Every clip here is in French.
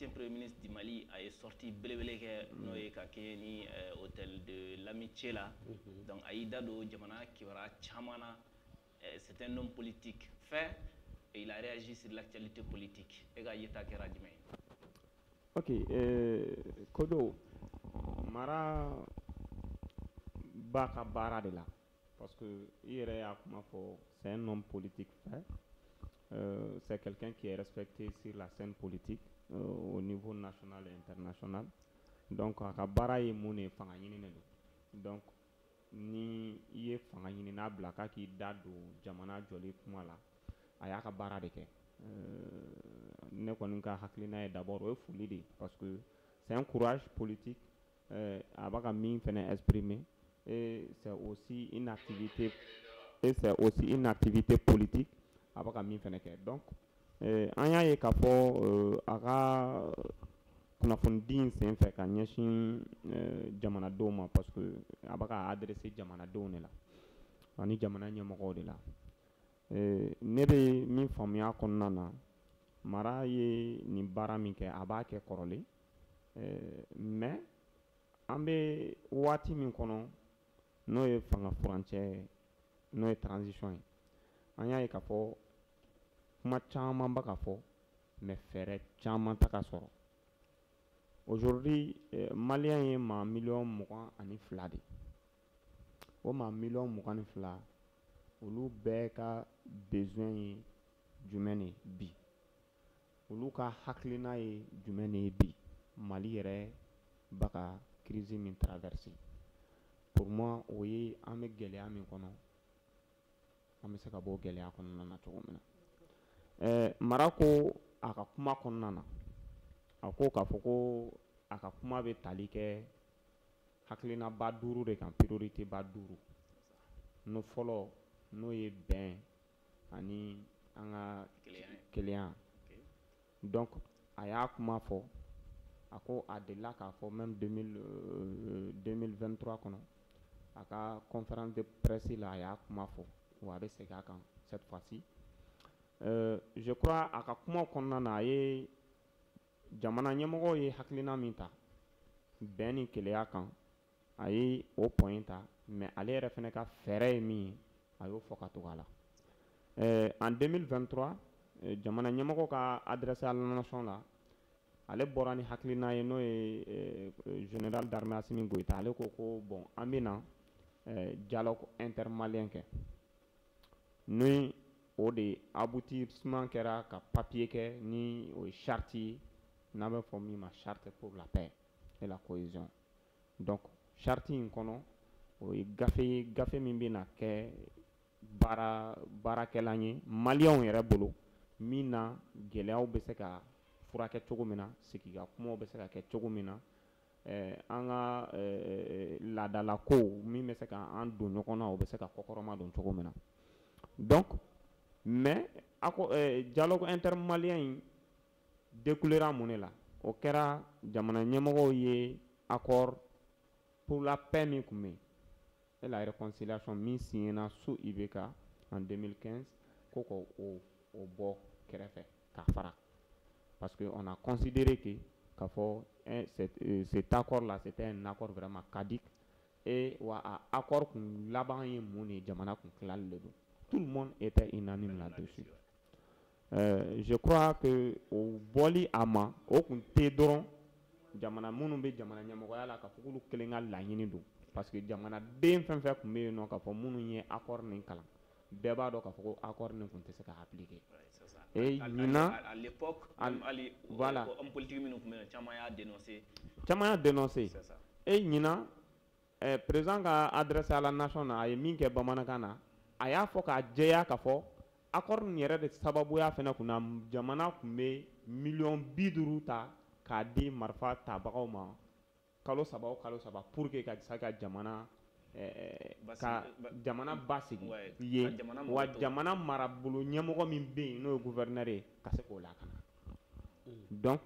l'ancien premier ministre du Mali a sorti belebele kɛ n'o ye ka kɛ ni hôtel de l'amitié là. Donc a y'i da don jamana kibaruya caman na. C'est un homme politique fait et il a réagi sur l'actualité politique. E ka yeta kɛra jumɛn ye? Ok, Kodo, mara b'a ka baara de la parce que i yɛrɛ y'a kuma fɔ c'est un homme politique fait. C'est quelqu'un qui est respecté sur la scène politique au niveau national et international. Donc a ka baara ye mun ye fanga ɲini de don. Donc ni i ye fanga ɲini n'a bila k'a k'i da don jamana jɔli kuma la a y'a ka baara de kɛ. Ne kɔni ka hakilina ye d'abord o ye foli de parce que c'est un courage politique a b'a ka min fɛnɛ exprimer et c'est aussi une activité politique a b'a ka min fɛnɛ kɛ. Donc an y'a ye k'a fɔ a ka kunnafonidi in sen fɛ ka ɲɛsin jamanadenw ma parce que a b'a ka adresser jamanadenw de la ani jamana ɲɛmɔgɔw de la. Ne bɛ min faamuya kɔnɔna na mara ye nin baara min kɛ a b'a kɛ kɔrɔlen mais an bɛ waati min kɔnɔ n'o ye fanga furancɛ n'o ye transition ye an y'a ye k'a fɔ kuma caman bɛ ka fɔ mais fɛɛrɛ caman tɛ ka sɔrɔ. Aujourd'hui maliyɛn ye maa miliyɔn 22 de o maa miliyɔn 22 olu bɛɛ ka besoin ye jumɛn ye bi olu ka hakilina ye jumɛn ye bi Mali yɛrɛ bɛ ka crise min traverser pour moi o ye an bɛ gɛlɛya min kɔnɔ an bɛ se ka bɔ gɛlɛya kɔnɔna na cogo min na. Mara ko a ka kuma kɔnɔna na a ko k'a fɔ ko a ka kuma bɛ tali kɛ hakilinaba 5 de kan priorité ba 5 no fɔlɔ n'o ye bɛn ani an ka kelenya. Donc a y'a kuma fɔ a ko a delila k'a fɔ même 2023 kɔnɔ a ka conférence de presse la a y'a kuma fɔ wa a bɛ segin a kan cette fois-ci. Je crois a ka kuma kɔnɔna na a ye jamana ɲɛmɔgɔw ye hakilina min ta bɛn ni kelenya kan a ye o point ta mais ale yɛrɛ fɛnɛ ka fɛɛrɛ ye min ye a y'o fɔ ka to a la. En 2023 jamana ɲɛmɔgɔ ka adresse à la nation la ale bɔra ni hakilina ye n'o ye général d'armée Assimi Goïta ale ko ko bon an bɛna dialogue intermalien kɛ ni o de aboutissement kɛra ka papier kɛ ni o ye charte ye n'a bɛ fɔ min ma charte pour la paix et la cohésion. Donc charte in kɔnɔ o ye gafe min bɛna kɛ baarakɛlan ye maliyɛnw yɛrɛ bolo min na gɛlɛyaw bɛ se ka furakɛ cogo min na sigika kumaw bɛ se ka kɛ cogo min na an ka laadala kow min bɛ se ka an don ɲɔgɔn na o bɛ se ka kɔkɔrɔma don cogo min na. Donc mais dialogue intermalien in découlera mun de la o kɛra jamana ɲɛmɔgɔw ye accord pour la paix min tun bɛ yen et la réconciliation min signera sous IBK en 2015 ko ko o bɔ kɛrɛfɛ ka fara parce que on a considéré que k'a fɔ cet accord là c'était un accord vraiment caduc et wa accord kun laban ye mun ye jamana kun tilali de don. Tout le monde était unanime là-dessus. Je crois que o bɔli a ma o kun tɛ dɔrɔn jamana minnu bɛ jamana ɲɛmɔgɔya la k'a fɔ k'olu kelen ka laɲini don parce que jamanaden fɛn fɛn tun bɛ yen nɔ k'a fɔ minnu ye accord nin kalan bɛɛ b'a dɔn k'a fɔ ko accord nin tun tɛ se ka appliquer. Et à l'époque voilà homme politique minnu tun bɛ yen caman y'a dénoncé et ɲinan président ka adresse à la nation na a ye min kɛ bamanankan na a y'a fɔ k'a jɛya k'a fɔ accord nin yɛrɛ de sababuya fɛnɛ kun na jamana kun bɛ miliyɔn 50 ta k'a di marifa tabagaw ma kalo saba pour que ka se ka jamana basigi ye wa jamana marabolo ɲɛmɔgɔ min bɛ yen n'o ye gouverneur ye ka se k'o lakana. Donc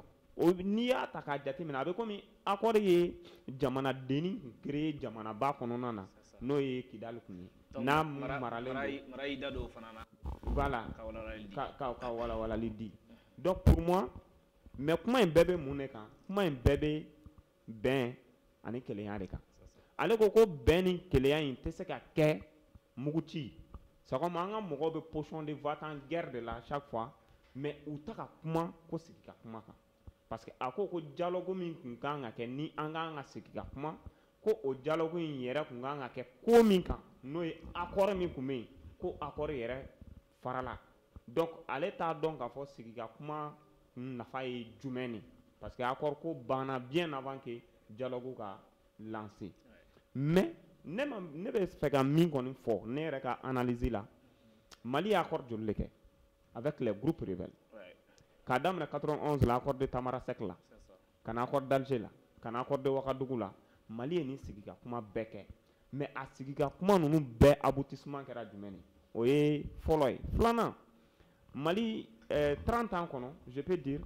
n'i y'a ta k'a jateminɛ a bɛ komi accord ye jamanadenni kun créé jamanaba kɔnɔna na n'o ye Kidali kun ye n'a maralen mara y'i da don o fana na voilà ka walawalali di. Donc pour moi mais kuma in bɛɛ bɛ mun de kan kuma in bɛɛ bɛ bɛn ani kelenya de kan ale ko bɛn ni kelenya in tɛ se ka kɛ muguci c'est comme an ka mɔgɔw bɛ position de va-t-en-guerre de la chaque fois mais u ta ka kuma ko sigi ka kuma kan parce que a ko dialogue min kun kan ka kɛ ni an kan ka sigi ka kuma ko o dialogue in yɛrɛ kun kan ka kɛ ko min kan n'o ye accord min kun bɛ yen ko accord yɛrɛ farala donc ale t'a dɔn k'a fɔ sigi ka kuma nafa ye jumɛn ni parce que accord ko banna bien avant que dialogue ka lancer mais ne bɛ fɛ ka min kɔni fɔ ne yɛrɛ ka analyse la Mali ye accord joli de kɛ avec les groupes rebelles k'a daminɛ 91 la accord de Tamarasek la ka na accord d'Alger la ka na accord de Ouagadougou la Mali ye nin sigi ka kuma bɛɛ kɛ mais a sigi ka kuma ninnu bɛɛ aboutissement kɛra jumɛn ni o ye fɔlɔ ye filanan Mali 30 ans kɔnɔ je peux dire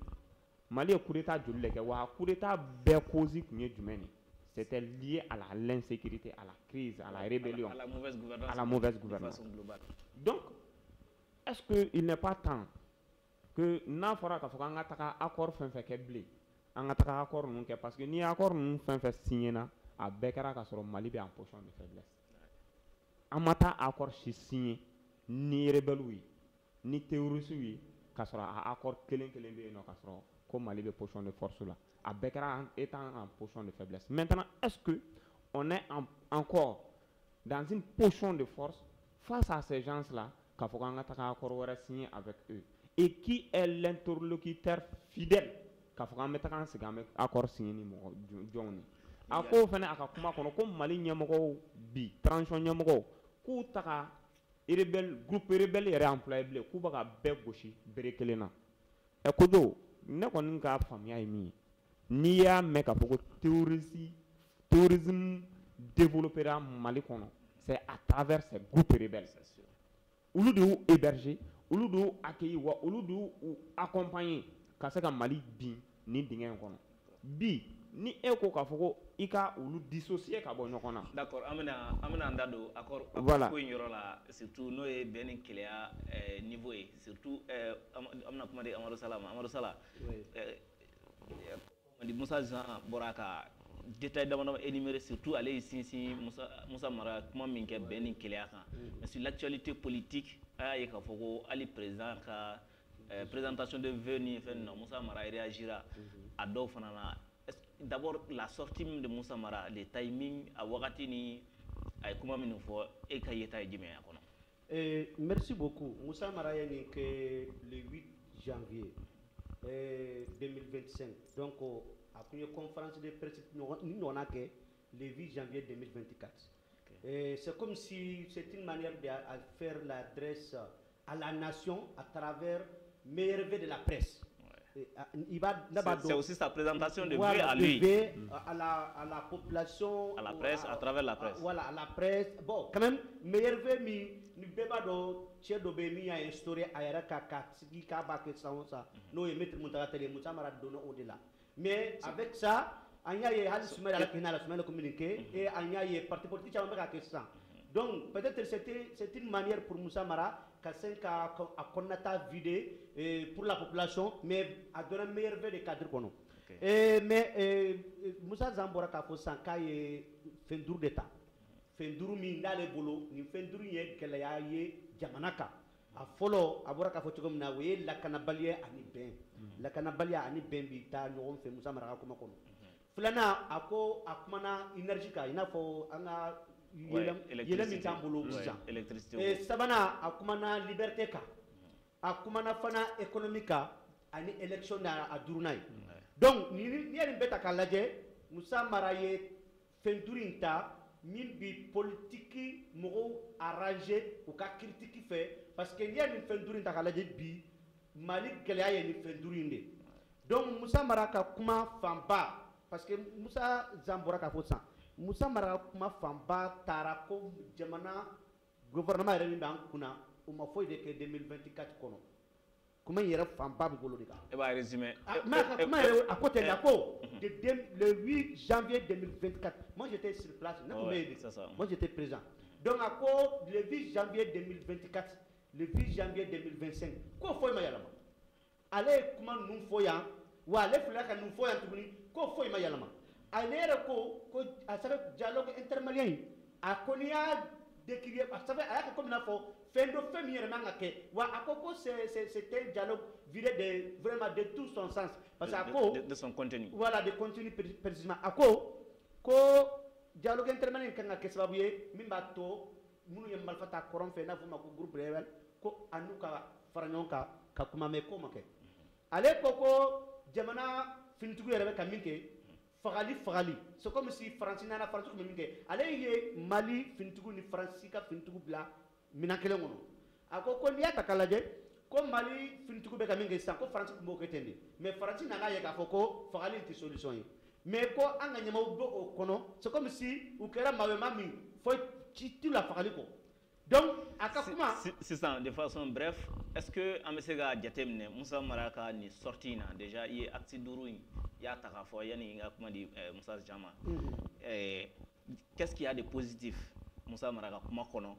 Mali ye coup d'état joli de kɛ wa coup d'état bɛɛ cause tun ye jumɛn ni c'était lié à l'insécurité, à la crise, à la rébellion, à la mauvaise gouvernance. Donc, est-ce qu'il n'est pas temps que n'a fɔra k'a fɔ k'an ka taga accord fɛn fɛn kɛ bilen an ka taga accord ninnu kɛ parce que ni accord ninnu fɛn fɛn signé na a bɛɛ kɛra k'a sɔrɔ Mali bɛ en position de faiblesse an ma taa accord si signé ni rebelles ye ni terroristes ye k'a sɔrɔ a accord kelen bɛ yen nɔ k'a sɔrɔ ko Mali bɛ position de force la a bɛɛ kɛra étant en position de faiblesse. Maintenant, est-ce que on est encore dans une position de force face à ces gens-là k'a fɔ k'an ka taga accord wɛrɛ signé avec eux et qui est l'interlocuteur fidèle k'a fɔ k'an bɛ taga an sigi an bɛ accord signé ni mɔgɔ jɔnw ni a ko fɛnɛ a ka kuma kɔnɔ ko Mali ɲɛmɔgɔw bi transition ɲɛmɔgɔw k'u taga groupe rebelle yɛrɛ employé bilen k'u bɛ ka bɛɛ gosi bere kelen na ɛ Kojo ne kɔni ka faamuya ye min ye n'i y'a mɛn k'a fɔ ko terrorisme développera Mali kɔnɔ c'est à travers ces groupes rebelles olu de y'u héberger olu de y'u accueillir wa olu de y'u accompagner ka se ka Mali bin ni dingɛ in kɔnɔ bi ni e ko k'a fɔ ko i ka olu dissocier ka bɔ ɲɔgɔn na. D'accord an bɛna an da don accord ko in yɔrɔ la surtout n'o ye bɛn ni kelenya niveau ye surtout an bɛna kuma di Amadu Sala ma Amadu Sala Musa Jean bɔra ka détail dama énuméré surtout ale sinsin Musa Mara kuma min kɛ bɛn ni kelenya kan mais sur l'actualité politique a y'a ye k'a fɔ ko hali président ka présentation de vœux ni fɛn na Musa Mara réagira a dɔw fana na d'abord la sortie de Musa Mara le timing a wagati ni ay kuma min fɔ e ka yeta ye jumɛn a kɔnɔ. Merci beaucoup. Musa Mara ye nin kɛ le 8 janvier 2025 donc a tun ye conférence de presse ɲɔgɔnna kɛ le 8 janvier 2024 c'est comme si c'est une manière de faire l'adresse à la nation à travers meilleur vœu de la presse. C'est aussi sa présentation de vœux à lui. À la population. À la presse, à travers la presse. Voilà, à la presse. Bon, quand même, meilleur vœu, ni beba do chez Dobemi a instauré à Yaraka Katsiki Kabake Sansa. No, il met Moutatele, Moutamara donne au-delà. Mais avec ça, Anya y a Halisumé à la Kina, la semaine communiquée, et Anya y est parti politique à Mekakessan. Donc, peut-être c'est une manière pour Moussa Mara à Konata vider pour la population, mais à donner un meilleur vœu de cadre qu'on a. Mais Moussa Zambora Kafosan, Kaye Fendour d'État. Fendour Mindale Bolo, ni Fendour Yed Kelaye Jamanaka. A follow, a Boraka Fotokom Nawe, la Canabalia Ani Ben. La Canabalia Ani Ben Bita, no fait Moussa Mara Komakono. Flana, Ako, Akmana, Energica, Inafo, Anga. Électricité. Sabana akumana liberté ka akumana fana économique ka ani élection à Durunay. Donc ni ni beta kalaje Moussa Mara ye fendurinta min bi politique mo arrangé ou ka critique fait parce que ni ni fendurinta kalaje bi Mali geleya ye ni fendurinde. Donc Moussa Mara ka kuma famba parce que Moussa Zambora ka fo ça Moussa Mara kuma famba tara ko jamana gouvernement yɛrɛ min b'an kunna o ma foyi de kɛ 2024 kɔnɔ kuma yɛrɛ fanba bɛ bolo de kan. E b'a résumé. Mais kuma yɛrɛ a ko tɛ la ko le 8 janvier 2024 moi j'étais sur place ne kun bɛ yen de moi j'étais présent donc a ko le 8 janvier 2024 le 8 janvier 2025 ko foyi ma yɛlɛma ale ye kuma ninnu fɔ yan wa le fula ka nu fo yan tuguni ko fo ma yalama alera ko a sabe dialogue intermalien a konia décrire a sabe a ka comme na fo fendo femi yere manga ke wa akoko c'est un dialogue vidé de vraiment de tout son sens parce que de son contenu voilà de contenu précisément ako ko dialogue intermalien kanga ke sababu ye mimba to munu ye malfata koron fe na fuma ko groupe rebel ko anuka faranyon ka kuma me ko make ale koko jamana fintugu yere ka minke fagali c'est comme si France nana France ko minke ale ye Mali fintugu ni France ka fintugu bla minakele ngono ako ko niya takalaje ko Mali fintugu be ka minke sa ko France ko ko tende mais France nana ye ka foko fagali ti solution yi mais ko anga nyama bo o kono c'est comme si ou kera mawe mami faut tu la fagali ko donc akakuma c'est ça de façon bref est-ce que amesega jatemne Moussa Maraka ni sortina déjà il est acte duru ya takafo yani nga kuma di Moussa Jama qu'est-ce qu'il y a de positif Moussa Maraka kuma kono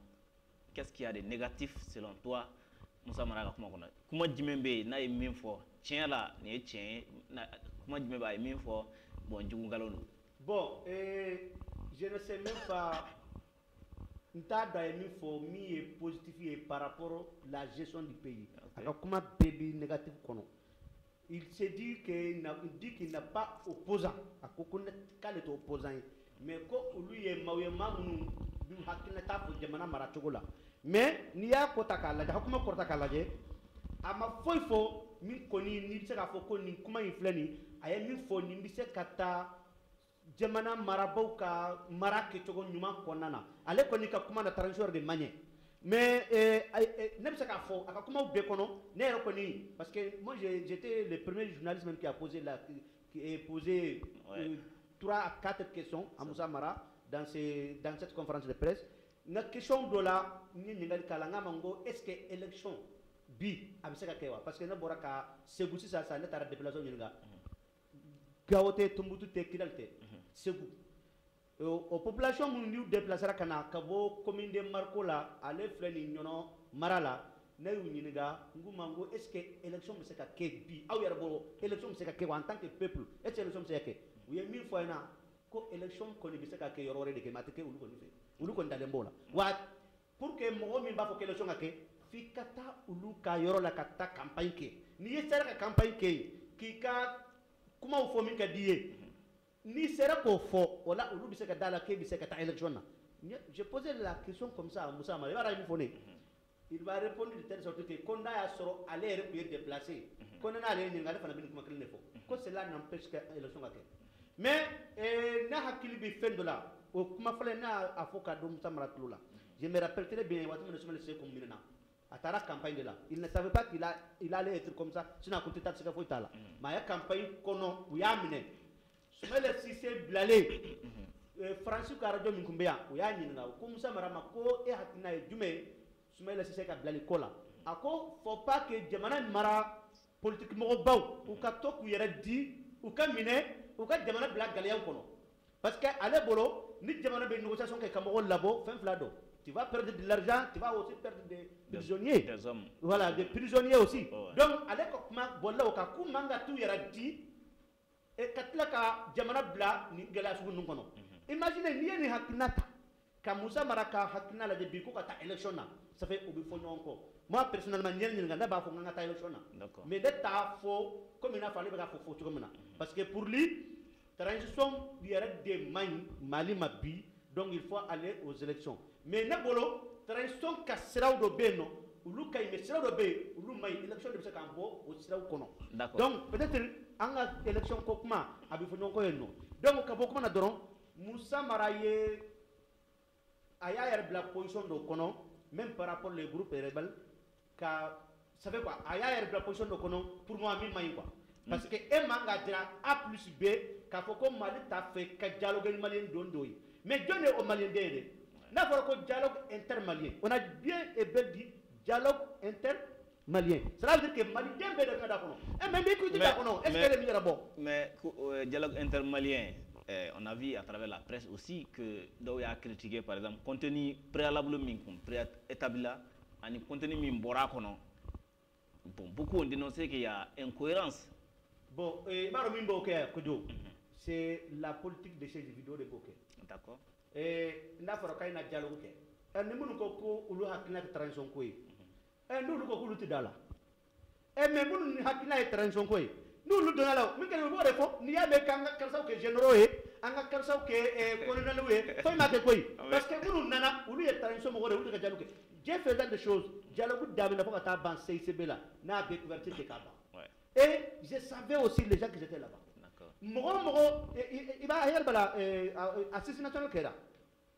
qu'est-ce qu'il y a de négatif selon toi Moussa Maraka kuma kono kuma jimembe na min fo tien la ne tien kuma jimembe ay min fo bon jugu galonu bon je ne sais même pas nta da mi fo mi est positif par rapport à la gestion du pays. Alors comment baby négatif kono. Il se dit qu'il n'a pas opposant. A kokone kale to opposant mais ko lui est mawe mamunu du hakina ta fo jamana mara chogola. Mais ni ya kota kala da kuma kota kala je ama fo mi koni ni se ka fo ko ni kuma infleni aye mi fo ni bi se kata jamana marabou ka marake togo nyuma konana ale koni ka kuma na transfert de manière mais nem se ka fo aka kuma be kono ne ro koni parce que moi j'étais le premier journaliste même qui a posé 3 à 4 questions à Moussa Mara dans cette conférence de presse na question de la ni ngal kala ngamango est-ce que élection bi abiseka kewa parce que na boraka segusi ça ne tara déplacement nyinga gawote tumbutu te kidalte segu aux populations mundiu déplacera kana kabo commune de Marcola ale fleni nyono marala na yu nyiniga ngumango est-ce que élection me seka ke bi aw yarbo élection me seka ke en tant que peuple est-ce que élection me seka ke oui mille fois na ko élection ko ni seka ke yorore de ke matike ulu ko ni fe ulu ko ndale mbola wa pour que mo mi ba fo ke élection ke fikata ulu ka yoro la kata campagne ke ni yesera ka campagne ke ki ka kuma o fo min ka diye ni sera ko fo wala ulu bi se ka dala ke bi se ka ta élection na je posais la question comme ça à Moussa Mara il va répondre de telle sorte que konda ya soro aller repérer déplacer konda na aller ngal fa na bin kuma kilne fo ko cela n'empêche que élection ka mais na hakili bi fendola o kuma fale na afoka do Moussa Mara tula je me rappelle très bien watu me semble c'est comme minena atara campagne de là il ne savait pas qu'il allait être comme ça sinon côté ta se ka fo itala ma ya campagne kono uyamine sumele sise blale Francis Karajo minkumbeya uyanyininga ko Moussa Mara mako hakina jume sumele sise ka blale kola ako faut pas que jamana mara politique mo baw ou ka to ku yere di ou ka mine ou ka jamana bla galiya kono parce que ale bolo ni jamana be négociation ke kamo labo fin flado tu vas perdre de l'argent tu vas aussi perdre des prisonniers des hommes voilà des prisonniers aussi donc ale ko kuma bolla o ka ku manga tu yere di e katla ka jamana bla ni gala su nun kono imaginez ni hakinata ka Moussa Mara ka hakina la de bi ko ka ta élection na ça fait obi fo nyonko moi personnellement ñel ñil nga na ba fo nga ta élection na mais de ta fo comme il a fallu ba fo tu comme na parce que pour lui transition direct de Mali mabi donc il faut aller aux élections mais na bolo transition ka siraw do beno ulu kay me siraw do be ulu may élection de se kan bo o siraw kono donc peut-être anga élection ko kuma abi fo nyonko yenno donc ka bokuma na doron Moussa Mara ye aya la position de kono même par rapport les groupes rebelles ka ça fait quoi aya la position de kono pour moi mi mayi quoi parce que e manga dira A plus B ka foko Mali ta fait ka dialogue malien dondoy mais donné au malien dede na foro ko dialogue intermalien on a bien et bien dit dialogue intermalien cela veut dire que Mali bien be de kono et même bi ko da kono est-ce que le meilleur bon mais dialogue intermalien on a vu à travers la presse aussi que Daouya a critiqué par exemple contenu préalable minkum préétabli ani contenu min bora kono bon beaucoup ont dénoncé qu'il y a incohérence Bon, c'est la politique de ces vidéos de Bokeh. D'accord. Et n'a pas qu'à une dialogue. Et nous nous coco ou le hakina de transition quoi. Et nous nous coco le dala. Et même nous hakina de transition quoi. Nous nous donnons là. Mais quel est le fond? N'y a pas qu'un ça que généraux et un ça que colonel ou faut marquer quoi. Parce que nous nana ou lui est transition ou le dialogue. J'ai fait des choses. Dialogue d'âme n'a pas ta banque CICB là. N'a pas couverture de cabas. Et je savais aussi les gens qui étaient là-bas. D'accord. Il va y avoir assassinat national.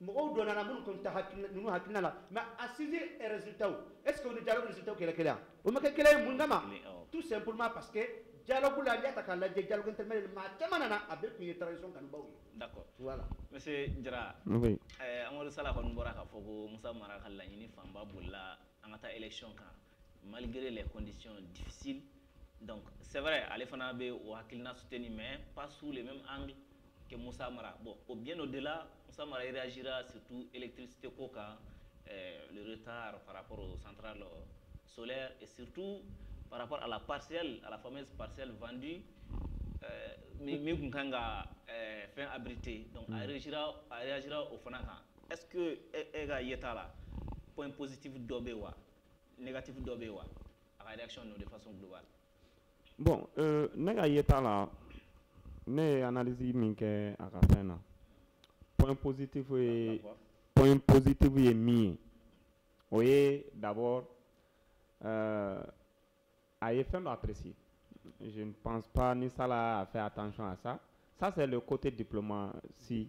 Mɔgɔw donna na minnu kɔni ta hakilina la mais assise et résultat est-ce que on dialogue résultat kɛlɛ kɛlɛ o ma kɛ kɛlɛ mun kama tout simplement parce que dialogue la n'i y'a ta k'a lajɛ dialogue intermédiaire maa caman nana a bɛɛ tun ye transition kanubaw ye. D'accord. Voilà. Monsieur Jara. Oui. Amadou Sala kɔni bɔra k'a fɔ ko Musa Mara ka laɲini fanba bolila an ka taa élection kan malgré les conditions difficiles. Donc c'est vrai ale fana bɛ o hakilina soutenir mais pas sous le même angle que Musa Mara. Bon, bien au-delà, Musa Mara réagira surtout électricité coca, le retard par rapport aux centrales solaires et surtout par rapport à la parcelle, à la fameuse parcelle vendue, Mekunganga fin abrité. Donc, réagira au Fanaka. Est-ce que Ega Yetala, point positif d'Obewa, négatif d'Obewa, à la réaction de façon globale? Bon, Nega Yetala. Ne analyse min kɛ a ka fɛn na point positif ye min ye o ye d'abord a ye fɛn dɔ apprécier. Je ne pense pas ni Sala a fait attention à ça. Ça c'est le côté diplomatie.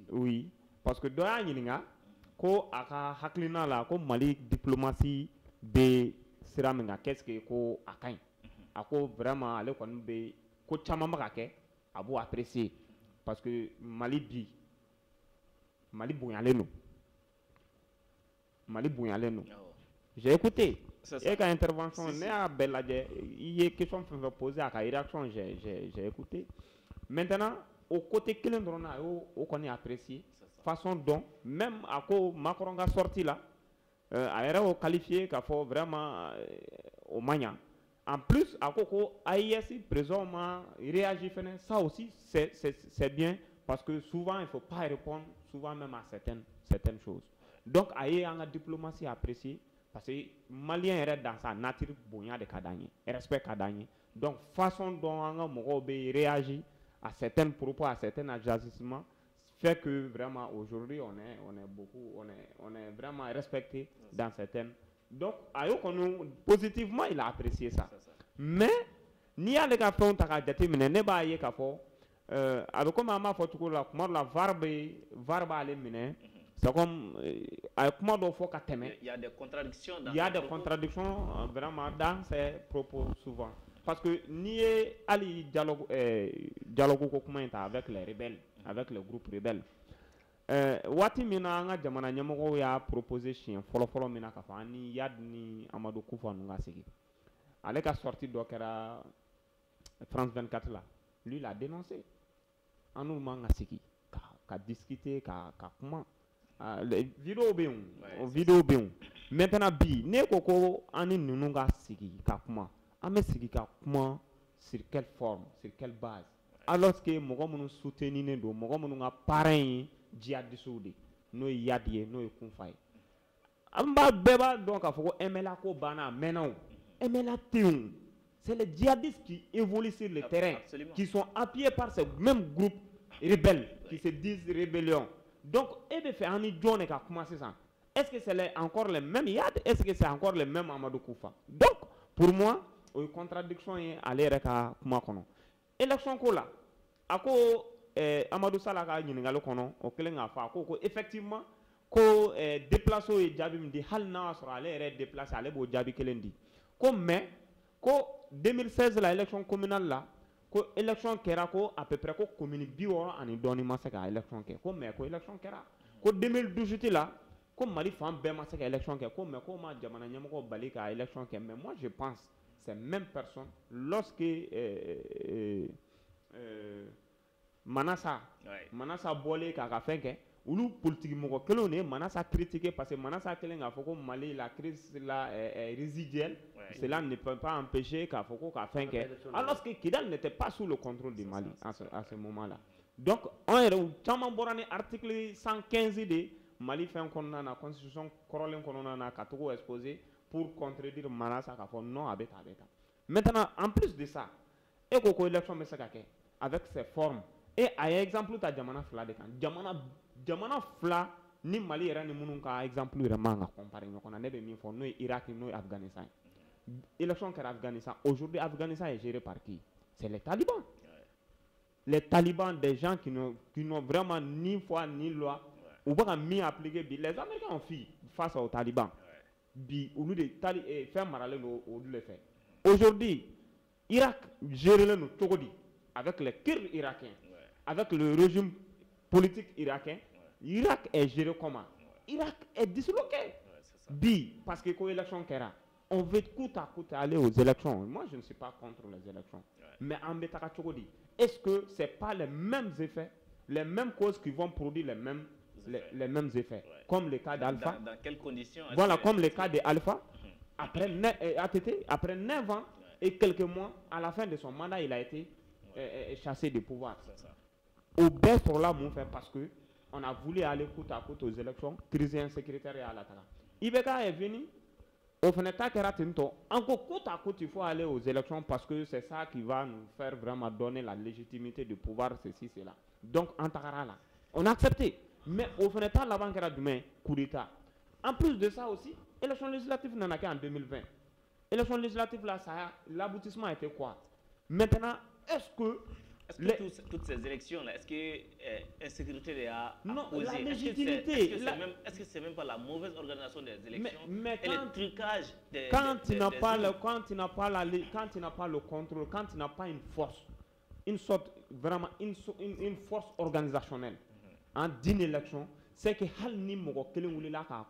Oui, parce que dɔ y'a ɲininka ko a ka hakilina la ko Mali diplomatie bɛ sira min kan qu'est-ce que ko a ka ɲi a ko vraiment ale kɔni bɛ ko caman bɛ ka kɛ a b'o apprécier parce que Mali bonyalen don j'ai écouté et ka intervention ne y'a bɛɛ lajɛ i ye question fɛn fɛn poser a ka réaction j'ai écouté maintenant au côté kelen dɔrɔn na a y'o kɔni apprécier façon dont même a ko Macron ka sortie là a yɛrɛ y'o qualifié k'a fɔ vraiment o man ɲa. En plus, à Koko, AIS, président m'a réagi. Ça aussi, c'est bien parce que souvent, il ne faut pas répondre, souvent même à certaines choses. Donc, AIS a une diplomatie appréciée parce que Malien est dans sa nature, de Kadani, respect Kadani. Donc, façon dont on a réagi à certains propos, à certains agissements, fait que vraiment aujourd'hui, on est vraiment respecté dans certaines. Donc, positivement, il a apprécié ça. Mais, ni à l'écart de ta jati mine ne b'a ye k'a fɔ a bɛ komi an b'a fɔ cogo la kuma dɔ la VAR b'ale minɛ c'est comme a ye kuma dɔ fɔ ka tɛmɛ. Il y a des contradictions. Il y a des contradictions vraiment dans ses propos souvent parce que n'i ye hali dialogue ko kuma in ta avec les rebelles avec le groupe rebelle waati min na an ka jamana ɲɛmɔgɔw y'a proposé siɲɛ fɔlɔ min na k'a fɔ an ni Yad ni Amadou Koufa ninnu ka sigi ale ka sortie dɔ kɛra France 24 là lui l'a dénoncé an n'u man ka sigi ka discuter ka kuma vidéo bɛ yen maintenant bi ne ko an ni ninnu ka sigi ka kuma an bɛ sigi ka kuma sur quelle forme sur quelle base alors que mɔgɔ minnu soutenir don mɔgɔ minnu ka parrain ye djihadistes de n'o ye Yad ye n'o ye Koufa ye an bɛɛ b'a dɔn k'a fɔ ko MLA ko banna a mɛnna o MLA tɛ yen c'est les djihadistes qui évoluent sur le terrain qui sont appuyés par ces mêmes groupes rebelles qui se disent rébellion donc e bɛ fɛ an ni jɔn de ka kuma sisan est-ce que c'est encore les mêmes Yad est-ce que c'est encore les mêmes Amadou Koufa donc pour moi o ye contradiction ye ale yɛrɛ ka kuma kɔnɔ élection ko la a ko Amadou Sala ka ɲininkali kɔnɔ o kelen k'a fɔ a ko effectivement ko déplacé ye jaabi min di hali n'a y'a sɔrɔ ale yɛrɛ déplacé ale b'o jaabi kelen di ko mais ko 2016 la élection communale la ko élection kɛra ko à peu près ko commune 60 ani dɔɔni ma se ka élection kɛ ko mais ko élection kɛra ko 2018 la ko Mali fan bɛɛ ma se ka élection kɛ ko mais ko ma jamana ɲɛmɔgɔ bali ka élection kɛ mais moi je pense ces mêmes personnes lorsque Manassa bɔlen k'a ka fɛn kɛ olu politique mɔgɔ kelenw de ye Manassa critiqué parce que Manassa kelen k'a fɔ ko Mali la crise là est résiduelle, cela ne peut pas empêcher k'a fɔ ko ka fɛn kɛ, alors que Kidal n'était pas sous le contrôle du Mali à ce moment-là. Donc on yɛrɛ caman bɔra ni article 115 de Mali fɛn kɔnɔna na constitution kɔrɔlen kɔnɔna na ka togo exposé pour contredire Manassa k'a fɔ non a bɛ tan a bɛ tan. Maintenant en plus de ça e ko ko élection bɛ se ka kɛ avec ses formes et a ye exemple ta jamana fila de kan jamana fila ni Mali yɛrɛ ni minnu ka exemple yɛrɛ man ka comparer ɲɔgɔn na ne bɛ min fɔ n'o ye Irak n'o ye Afghanistan élection kɛra Afghanistan aujourd'hui Afghanistan est géré par qui? C'est les talibans. Les talibans, des gens qui n'ont vraiment ni foi ni loi ou pas mis appliquer. Les Américains ont fait face aux talibans au lieu de faire maralé au lieu de faire. Aujourd'hui Irak gère le Togodi avec les Kurdes irakiens, avec le régime politique irakien. Irak est géré comment? Irak est disloqué. Parce que quand l'élection kera, on veut coûte à coûte aller aux élections. Moi, je ne suis pas contre les élections. Mais en Betaka Togodi, est-ce que ce n'est pas les mêmes effets, les mêmes causes qui vont produire les mêmes effets comme le cas d'Alpha? Dans quelles conditions? Voilà, comme le cas d'Alpha. Après 9 ans et quelques mois, à la fin de son mandat, il a été chassé du pouvoir. Au best pour là, mon frère, parce que on a voulu aller côte à côte aux élections, crise insécuritaire et à la tara. Ibeka est venu, au fenêtre Keratinto, encore côte à côte, il faut aller aux élections parce que c'est ça qui va nous faire vraiment donner la légitimité du pouvoir, ceci, cela. Donc, en Takara là, on a accepté. Mais au fenêtre là-bas, demain, coup d'État. En plus de ça aussi, élection législative n'en a qu'en 2020. Élection législative là, l'aboutissement était quoi? Maintenant, est-ce que toutes ces élections-là, est-ce que l'insécurité a posé? La légitimité. Est-ce que c'est même pas la mauvaise organisation des élections et le trucage des... Quand tu n'as pas le contrôle, quand tu n'as pas une force, une force organisationnelle d'une élection, c'est que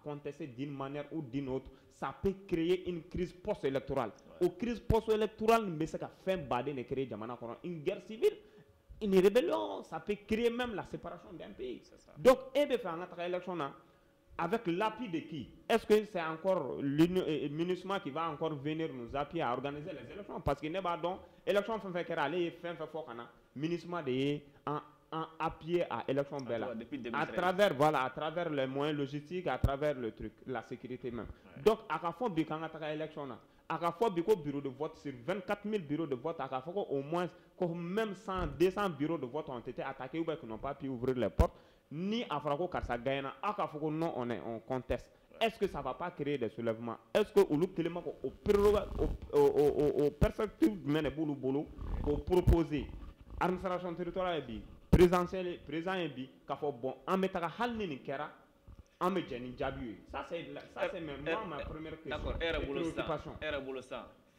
contester d'une manière ou d'une autre, ça peut créer une crise post-électorale. Aux crises post-électorales, mais c'est qu'à fin badé ne créer une guerre civile, une rébellion, ça peut créer même la séparation d'un pays. Donc, élection avec l'appui de qui? Est-ce que c'est encore l'UNISMA qui va encore venir nous appuyer à organiser les élections? Parce qu'il n'est pas donc élection fin fait aller fin fait fort kana MINUSMA de en appuyé à élection belle à travers les moyens logistiques, à travers le truc, la sécurité même. Donc à chaque fois quand on a élection à chaque fois bureau de vote sur 24 000 bureaux de vote, à chaque fois au moins même 200 bureaux de vote ont été attaqués ou qui n'ont pas pu ouvrir les portes, ni à Frako Karsa Gayana, à chaque fois non on conteste. Est-ce que ça ne va pas créer des soulèvements? Est-ce que au perspective de boulot pour proposer administration territoriale présidentielle président et qu'a fait bon en mettant halni ni kera en me jeni jabu ça c'est même moi ma première question. D'accord.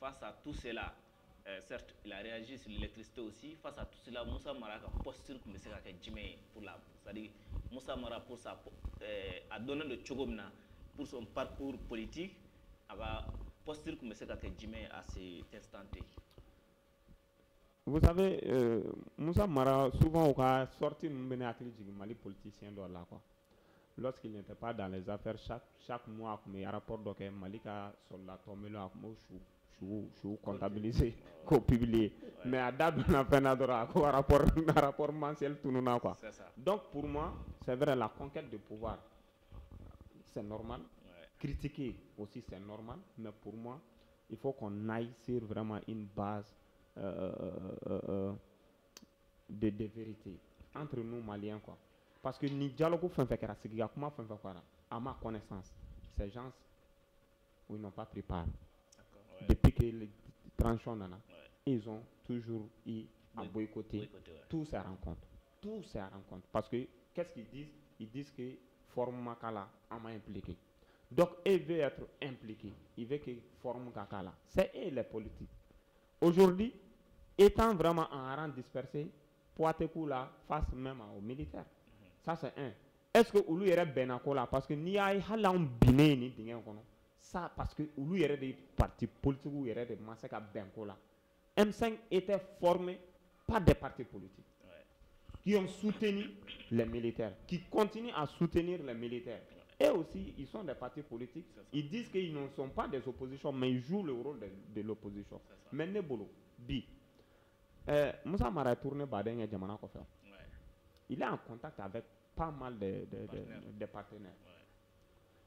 Face à tout cela, certes il a réagi sur l'électricité aussi. Face à tout cela, Moussa Mara a posture comme c'est que Jimé pour la, c'est-à-dire Moussa Mara pour sa a donné le chogomna pour son parcours politique, a posture comme c'est que Jimé à cet instant. Vous savez, Moussa Mara, souvent, on a sorti une Mali politicien dans là, quoi. Lorsqu'il n'était pas dans les affaires, chaque mois, comme il y a un rapport de Malika sur la tombée, je suis comptabilisé, qu'on publie. Mais à date, on a fait un rapport mensuel, tout le monde, quoi. Donc, pour moi, c'est vrai, la conquête du pouvoir, c'est normal. Critiquer aussi, c'est normal. Mais pour moi, il faut qu'on aille sur vraiment une base de vérité entre nous Maliens, quoi. Parce que ni dialogue à ma connaissance, ces gens ils n'ont pas pris part. Depuis que les tranchons ils ont toujours eu à boycotter tous ces rencontres. Parce que qu'est-ce qu'ils disent? Ils disent que Forum Makala m'a impliqué. Donc il veut être impliqué. Il veut que Forum Makala, c'est eux les politiques. Aujourd'hui, étant vraiment en rang dispersé, Poatekou là face même aux militaires. Ça c'est un. Est-ce que Oulu y aurait Benakola? Parce que n'y a pas un biné ni dingen kono. Ça parce que Oulu y aurait des partis politiques ou y aurait des massacres à Benkola. M5 était formé par des partis politiques qui ont soutenu les militaires, qui continuent à soutenir les militaires. Et aussi, ils sont des partis politiques. Ils disent qu'ils ne sont pas des oppositions, mais ils jouent le rôle de l'opposition. Mais Nebolo, Bi, Moussa Mara est tourné Baden et Djamana Kofer. Il est en contact avec pas mal de partenaires.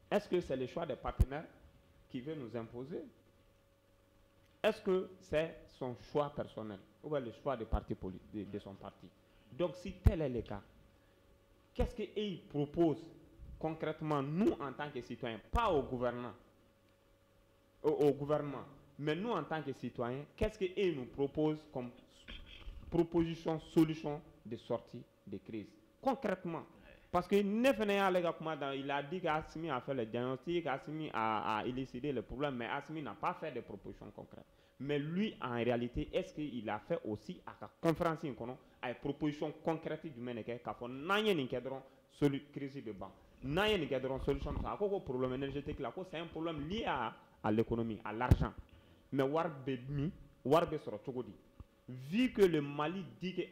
Est-ce que c'est le choix des partenaires qui veut nous imposer? Est-ce que c'est son choix personnel ou bien le choix des partis de son parti? Donc, si tel est le cas, qu'est-ce qu'il propose concrètement, nous en tant que citoyens, pas au gouvernement, mais nous en tant que citoyens, qu'est-ce qu'il nous propose comme proposition, solution de sortie de crise? Concrètement. Parce que il a dit qu'Assimi a fait le diagnostic, Assimi a élucidé le problème, mais Assimi n'a pas fait de propositions concrètes. Mais lui, en réalité, est-ce qu'il a fait aussi à la conférence à une proposition concrète du Ménéké, qu'a fait une crise de banque? Solution à un problème énergétique, c'est un problème lié à l'économie, à l'argent. Mais vu que le Mali dit que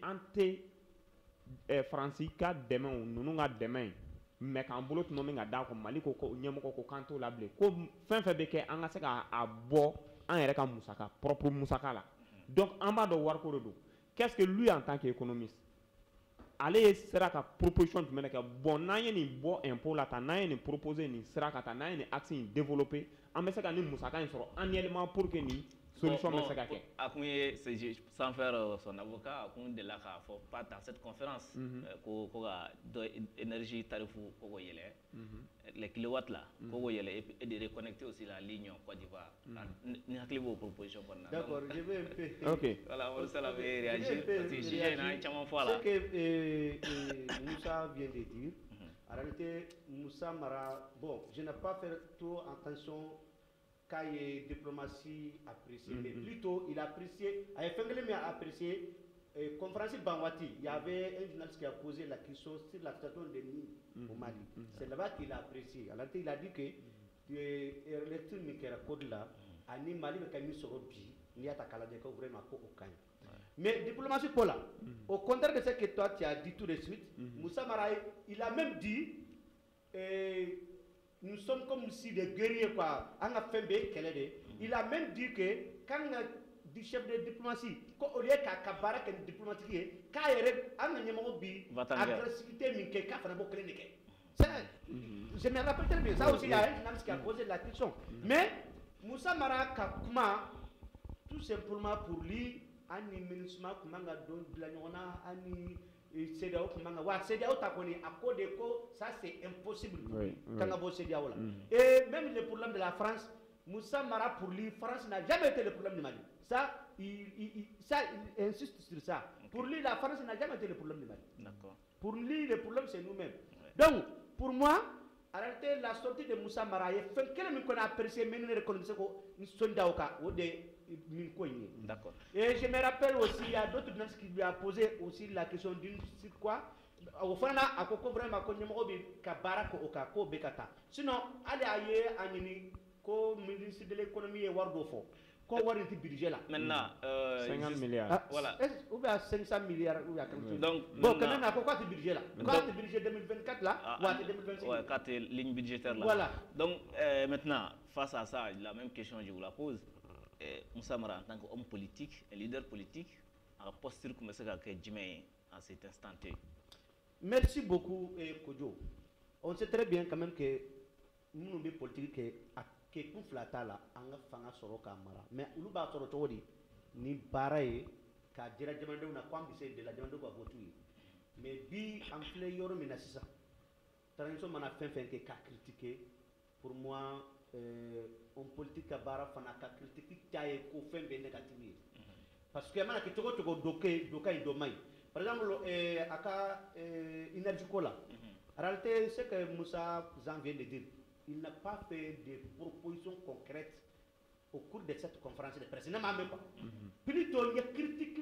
Francis ka demain ou nous demain, mais quand boulot nommé à d'accord Mali ko nyamoko ko kanto lable ko fin fait beke anga se ka abo en reka musaka propre musaka là. Donc en bas de Warko Redo, qu'est-ce que lui en tant qu'économiste allez sera ka proposition du meneka bon naye ni bo impôt là ta naye ni proposer ni sera ka ta naye ni action développer en mais se ka ni musaka sera annuellement pour que ni solution mais se ka ke sans faire son avocat akun de la ka faut pas dans cette conférence ko énergie tarifu ko yele les kilowatts là ko yele et de reconnecter aussi la ligne Côte d'Ivoire ni hakli bo proposition bon. D'accord, je vais un peu. OK. Voilà, on ça avait réagir parce que j'ai un chama fois là. Ce que Moussa vient de dire, en réalité Moussa Mara, bon, je n'ai pas fait trop attention quand il y a diplomatie appréciée, mais plutôt il a apprécié, il a apprécié conférence Bangwati, il y avait un journaliste qui a posé la question sur la situation des mines au Mali. C'est là-bas qu'il a apprécié. Alors il a dit que l'électrique Mikera Code là, Ani Mali mais quand il sera bi, il y a ta calade que vraiment au Kanye. Mais diplomatie pour là, au contraire de ce que toi tu as dit tout de suite, Moussa Maraï, il a même dit nous sommes comme si des guerriers quoi. Il a même dit que quand du chef de diplomatie, quand au lieu qu'à Kabara que diplomatique, quand il est agressivité minke ka fana bokele neke. Je me rappelle très bien ça aussi il y a un journaliste qui a posé la question. Mais Moussa Mara Kakuma tout simplement pour lui ani ministre kumanga don blanyona ani CEDEAO kumanga wa CEDEAO takoni akode ko ça c'est impossible kanga bo CEDEAO là. Et même le problème de la France, Moussa Mara pour lui France n'a jamais été le problème du Mali. Ça il insiste sur ça. Pour lui la France n'a jamais été le problème du Mali. D'accord. Pour lui le problème c'est nous-mêmes. Donc pour moi en réalité la sortie de Moussa Mara est fait quel même qu'on a apprécié mais nous reconnaissons que Sondaoka ou des D'accord. Et je me rappelle aussi, il y a d'autres gens qui lui ont posé aussi la question d'une site quoi. Au fond, à Koko vraiment, qu'on y Kabara ko Bekata. Sinon, allez ailleurs, à Nini, ko ministre de l'économie et Wardofo. Ko Wariti budget là. Maintenant, 50 milliards. Voilà. Ou bien 500 milliards, ou bien quelque chose. Donc, bon, quand même, à quoi ce budget là? Quoi ce budget 2024 là? Ou 2025? Ouais, quand ligne budgétaire là. Voilà. Donc, maintenant, face à ça, la même question, je vous la pose. Moussa Mara en tant qu'homme politique, un leader politique, en posture comme ça que Djimé en cet instant. Merci beaucoup, Kodjo. On sait très bien quand même que nous sommes politiques que pour flata là, on a fanga soro kamara. Mais ulu ba soro todi ni baraye ka jira jamande una kwambise de la jamande ko votu. Mais bi en plein yoro minasisa. Transo mana fin que ka critiquer pour moi on politique bara fana ka critique taye ko fembe négative parce que mana ki togo doka idomai par exemple aka énergie cola en réalité ce que Moussa Zan vient de dire il n'a pas fait de propositions concrètes au cours de cette conférence de presse même pas plutôt il y a critique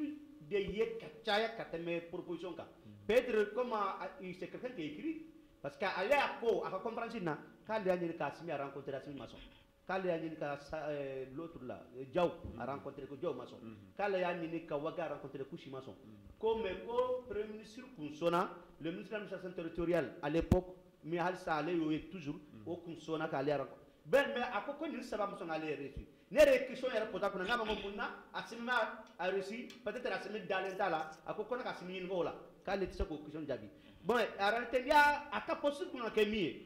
de yekachaya kateme proposition ka peut-être comme c'est quelqu'un qui écrit parce qu'à aller à la conférence là quand il y a Kassimi a rencontré Assimi Masson, quand il y a l'autre là, Diaw a rencontré Diaw Masson, quand il y a Waga a rencontré Kouchi Masson, comme le Premier ministre Kounsona le ministre de l'administration territoriale à l'époque mais hal ça allait toujours au consona k'ale yɛrɛ ben mais a ko nin saba muso k'ale yɛrɛ reçu ne yɛrɛ ye question yɛrɛ pota kunna n'a ma ko mun na a simi a reçu peut-être a simi dalen t'a la a ko ne ka simi ɲininka o la k'ale tɛ se k'o question jaabi bon en réalité n'i y'a ka poste kun ka kɛ min ye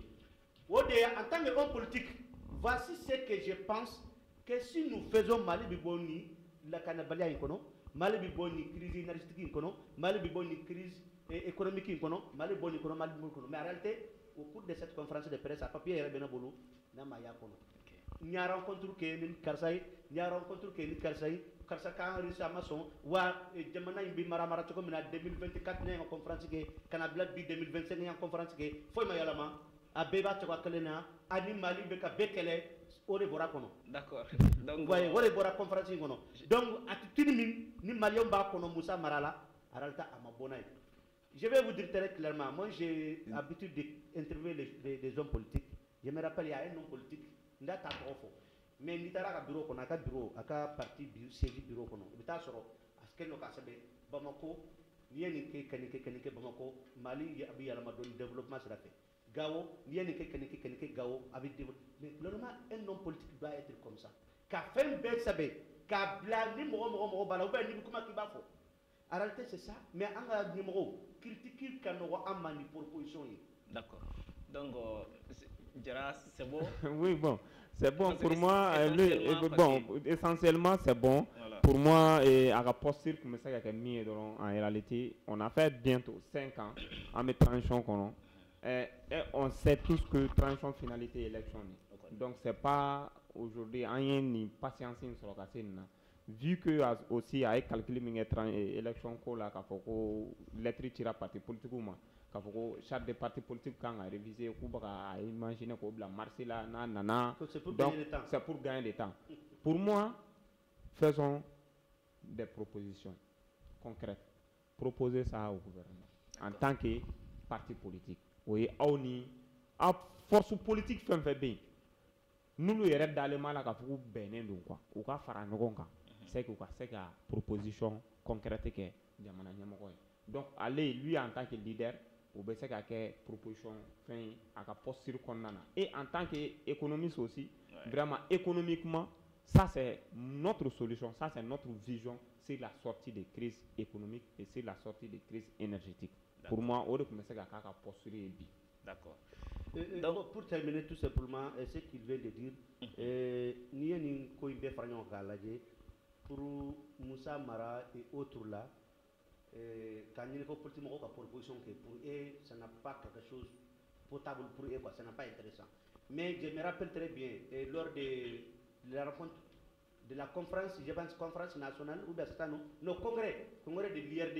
o de ye en tant qu'homme politique voici ce que je pense que si nous faisons Mali bi bɔ ni lakanabaliya in kɔnɔ Mali bi bɔ ni crise énergétique in kɔnɔ Mali bi bɔ ni crise économique in kɔnɔ Mali bɔ ni kɔnɔ Mali bɔ kɔnɔ mais en réalité au cours de cette conférence de presse a papier yɛrɛ bɛ ne bolo n'a ma y'a kɔnɔ n y'a rencontre kɛ ni karisa ye n y'a rencontre kɛ ni karisa ye karisa k'an réussi a ma sɔn wa jamana in bɛ mara cogo min na 2024 ne y'an ka conférence kɛ ka na bila bi 2025 ne y'an conférence kɛ foyi ma yɛlɛma a bɛɛ b'a cogoya kelen na ani Mali bɛ ka bɛɛ kɛlɛ o de bɔra kɔnɔ. D'accord. Donc o de bɔra conférence in kɔnɔ donc attitude min ni maliyɛnw b'a kɔnɔ Musa Mara la en réalité a ma bɔ n'a ye. Je vais vous dire très clairement, moi j'ai l'habitude d'interviewer les hommes politiques. Je me rappelle, il y a un homme politique, il a tapé au fond. Mais il y a un bureau, il y a un bureau, il y a un parti, il bureau. Il y a un bureau, il y a un Bamako, il y a un Bamako, Mali, il y a un développement sur la paix. Gao, il y a un Gao, avec développement. Mais normalement, un homme politique doit être comme ça. Qu'a fait un bel sabé, qu'a blâmé, ou bien en réalité, c'est ça. Mais en a numéro, critiquer quand on a une proposition. D'accord. Donc, c'est bon. Oui, bon. C'est bon pour moi. Essentiellement, c'est bon. Voilà. Pour moi, à la posture, comme ça, en réalité, on a fait bientôt 5 ans en mettant tranchant. Et on sait tous que tranchant finalité élection. Donc, c'est pas aujourd'hui, rien ni patience sur la cassine. Vu que aussi avec calculé élection ko la ka foko lettre tira parti politique ma ka foko charte de parti politique quand a révisé ko ba imaginer ko bla marcher là nana c'est pour gagner du temps. Pour moi, faisons des propositions concrètes. Proposez ça au gouvernement en tant que parti politique. Oui, auni a force politique fait bien. Nous le yɛrɛ dalen ma la ka foko bɛnnen don quoi. U ka fara ɲɔgɔn kan. C'est que c'est une proposition concrète que jamana ɲɛmɔgɔ ye. Donc allez lui en tant que leader ou bien c'est une proposition fin à la posture qu'on a. Et en tant qu'économiste aussi, vraiment économiquement, ça c'est notre solution, ça c'est notre vision, c'est la sortie des crises économiques et c'est la sortie des crises énergétiques. Pour moi, on commence à la posture et bien. D'accord. Donc pour terminer tout simplement, ce qu'il vient de dire, ni ni ko imbe faranyo galaje pour Moussa Mara et autres là, quand il y a une proposition que pour eux, ça n'a pas quelque chose potable pour eux, ça n'a pas intéressant. Mais je me rappelle très bien, lors de la rencontre, de la conférence, je pense conférence nationale, ou bien c'est nos congrès de l'IRD,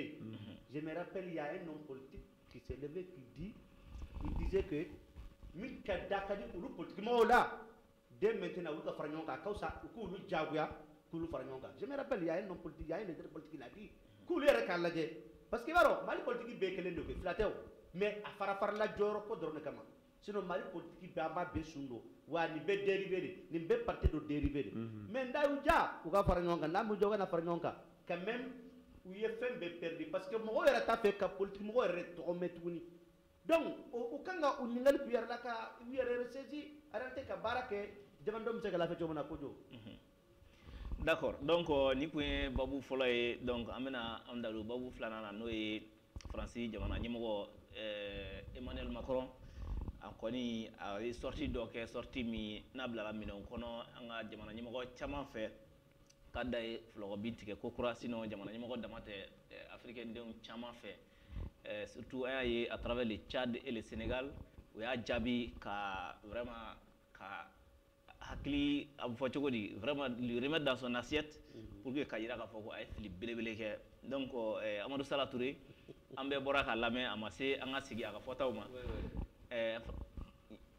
je me rappelle, il y a un homme politique qui s'est levé, il disait que, politiquement là, dès maintenant, je me rappelle, il y a un homme politique, il y a un leader politique qui l'a dit. Parce que Mali politique est bien flatté, mais à faire la joro pour donner comme sinon Mali politique bamba besundo wa ni be dérivé ni be parti de dérivé mais ndaouja ou ga faranyonga na mu joga na faranyonga quand même où il fait be perdu parce que mo era ta fait ka politique mo era to metuni donc o kanga o ningal ku yara ka yara resesi arante ka barake jamandom se la fait jomana kojo. D'accord. Donc, ni point Babou Folaye, donc amena amdalu Babou Flanana noé Francis Jamana Nimogo Emmanuel Macron encore ni a sorti donc sorti mi nabla la mino kono anga Jamana Nimogo chama fait kada flogo bitike kokura sinon Jamana Nimogo damate africain de chama fait surtout à travers le Tchad et le Sénégal où il y a Djabi ka vraiment ka hakili a fɔ cogo di vraiment lui remettre dans son assiette pour que ka yira ka fɔ ko a ye fili belebele kɛ donc Amadou Sala Touré an bɛɛ bɔra ka lamɛn a ma se an ka sigi a ka fɔtaw ma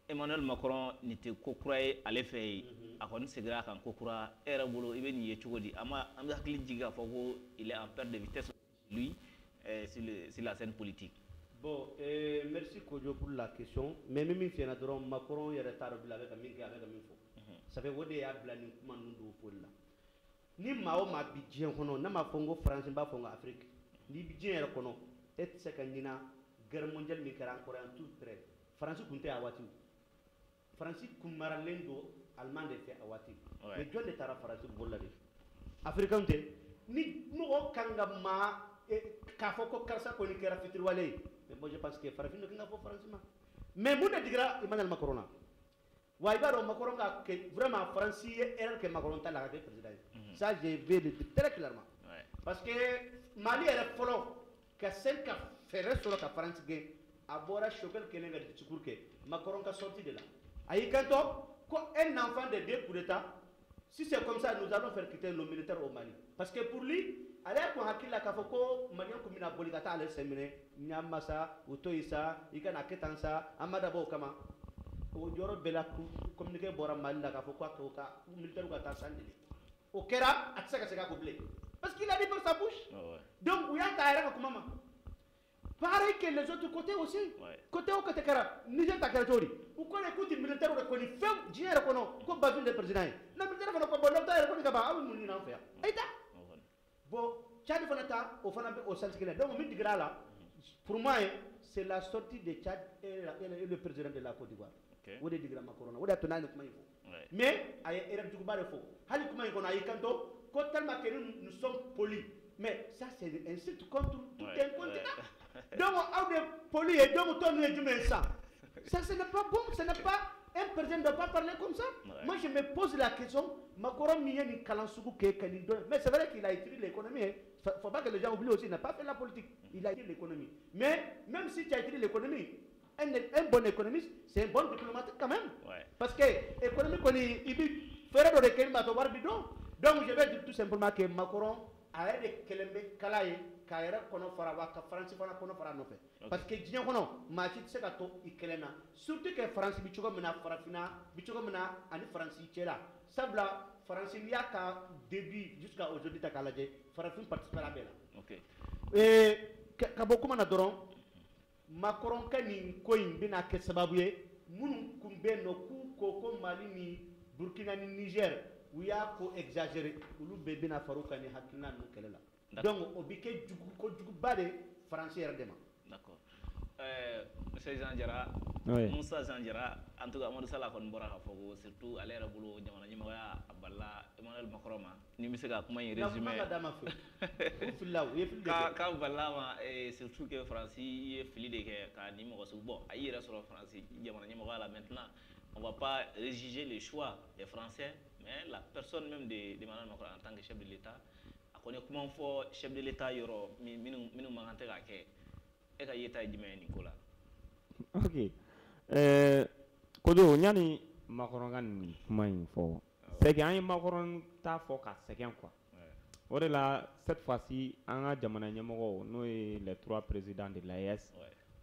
Emmanuel Macron nin tɛ ko kura ye ale fɛ yen a kɔni segira a kan ko kura e yɛrɛ bolo i bɛ nin ye cogo di an bɛ hakili jigin k'a fɔ ko il est en perte de vitesse lui sur la scène politique. Bon, merci Kojo pour la question mais même si on a dɔrɔn Macron yɛrɛ t'a dɔn bila a bɛ ka min kɛ a bɛ ka min fɔ. Ça fait que y'a bila ni kuma ninnu dɔw fɔli la ni maa o maa bi diɲɛ kɔnɔ n'a ma fɔ n ko France n b'a fɔ n ko Afrique n'i bi diɲɛ yɛrɛ kɔnɔ e tɛ se ka ɲina guerre mondiale mi kɛra encore en tout près France kun tɛ a waati France kun maralen don Allemand de fɛ a waati mais jɔn de taara France bolola de africain tɛ ni mɔgɔ kan ka maa k'a fɔ ko karisa kɔni kɛra fitiriwale ye mais moi je pense que farafin de kan ka fɔ France ma mais mun de digira Emmanuel Macron na wa i b'a dɔn Macron ka vraiment France ye erreur kɛ Macron ta la ka kɛ président ye ça je vais le dire très clairement parce que Mali yɛrɛ fɔlɔ ka sen ka fɛɛrɛ sɔrɔ ka France gɛn a bɔra Choguel kelen ka discours kɛ Macron ka sortie de la a y'i kanto ko un enfant de 2 coups d'état si c'est comme ça nous allons faire quitter nos militaires au Mali parce que pour lui ale ko hakila k'a fɔ ko malien ko mina boli ka taa ale sɛminɛ ɲama sa o to yi sa i kana kɛ tan sa an ma dabɔ o kama o yɔrɔ bɛɛ la communiqué bɔra Mali la k'a fɔ ko ka militaire ka taa san deli o kɛra a tɛ se ka segin a ko bilen parce qu'il a dit par sa bouche donc u y'a ta yɛrɛ ka kuma ma pareil que les autres côtés aussi côté o côté kɛra Niger ta kɛra cogo di u ko de k'u ti militaire de kɔni fɛn diɲɛ yɛrɛ kɔnɔ ko Bazoum de président ye na militaire fana ko bon n'aw ta yɛrɛ kɔni ka ban aw bɛ mun ɲini an fɛ yan ayi ta bon Tchad fana ta o fana bɛ o sensibiliser donc min digira a la pour moi c'est la sortie de Tchad et le président de la Côte d'Ivoire o de digira Macron na o de y'a to n'a ye kuma in fɔ mais a ye erreur juguba de fɔ hali kuma in kɔnɔ a y'i kanto ko tellement que nous sommes polis mais ça c'est une insulte contre tout un continent donc aw de poli ye donc tɔn ninnu ye jumɛn sa ça ce n'est pas bon ce n'est pas un président ne doit pas parler comme ça moi je me pose la question Macron min ye nin kalan sugu kɛ ka nin dɔn mais c'est vrai qu'il a étudié l'économie faut pas que les gens oublient aussi il n'a pas fait la politique il a étudié l'économie mais même si tu as étudié l'économie un bon économiste c'est un bon diplomate quand même parce que économie kɔni i bɛ fɛɛrɛ dɔ de kɛ nin ma to wari bi dɔn donc je vais dire tout simplement que Macron a yɛrɛ de kɛlen bɛ kala ye k'a yɛrɛ kɔnɔ fara wa ka France fana kɔnɔ fara nɔfɛ parce que diɲɛ kɔnɔ maa si tɛ se ka to i kɛlɛ na surtout que France bi cogo min na farafinna bi cogo min na ani France cɛ la sabula France n'i y'a ka début jusqu'à aujourd'hui ta k'a lajɛ farafin participera bɛɛ la ka bɔ kuma na dɔrɔn Macron ka nin ko in bɛna kɛ sababu ye minnu kun bɛ yen nɔ k'u ko ko Mali ni Burkina ni Niger u y'a ko exagéré olu bɛɛ bɛna far'u kan ni hakilina ninnu kɛlɛ la donc o bɛ kɛ kojuguba de France yɛrɛ de ma. D'accord. Monsieur Jean Diarra, Moussa Jean Diarra, en tout cas Amadou Sala kɔni bɔra k'a fɔ ko surtout ale yɛrɛ bolo jamana ɲɛmɔgɔya a balila Emmanuel Macron ma ni bɛ se ka kuma in résumé. Na kuma ka d'a ma fɛ. U filila u ye fili de kɛ. K'a balila ma surtout que France ye fili de kɛ ka ni mɔgɔ sugu bon a y'i yɛrɛ sɔrɔ France jamana ɲɛmɔgɔya la maintenant on va pas juger les choix des Français mais la personne même de Emmanuel Macron en tant que chef de l'État a kɔni kuma fɔ chef de l'État yɔrɔ minnu man kan tɛ k'a kɛ e ka yeta ye jumɛn ye nin ko la. Ok Kojo ɲani Macron ka nin kuma in fɔ c'est que an ye Macron ta fɔ ka sɛgɛn quoi o de la cette fois-ci an ka jamana ɲɛmɔgɔw n'o ye les 3 présidents de l'AES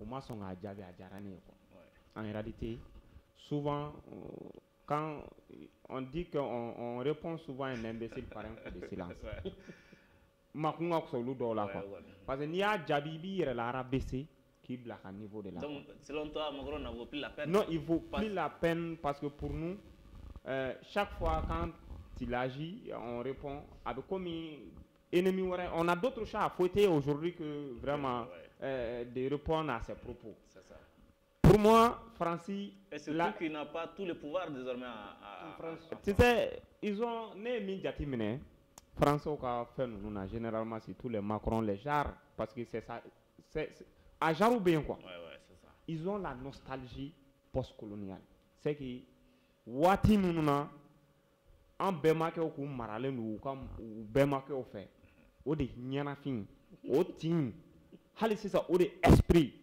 u ma sɔn k'a jaabi a diyara ne ye quoi en réalité souvent quand on dit qu'on répond souvent à un imbécile par un coup de silence Macron ka fisa olu dɔw la quoi parce que n'i y'a jaabi i b'i yɛrɛ la rabaisser k'i bila ka niveau de la. Donc selon toi Macron n'a vaut plus la peine. Non, il vaut plus la peine parce que pour nous chaque fois quand il agit on répond avec comme ennemi on a d'autres chats à fouetter aujourd'hui que vraiment de répondre à ses propos. C'est ça. Pour moi, Francis... Et surtout qu'il n'a pas tout le pouvoir désormais à France. Tu sais, ils ont... France généralement, c'est tous les Macron, les Jarre, parce que c'est ça... à Jarre ou bien quoi. C'est ça. Ils ont la nostalgie post-coloniale. C'est que... Wati Nuna, en Bemake ou Maralen ou Bemake ou fait, ou de Nyanafin, ou Tim, Hali c'est ça, ou de esprit.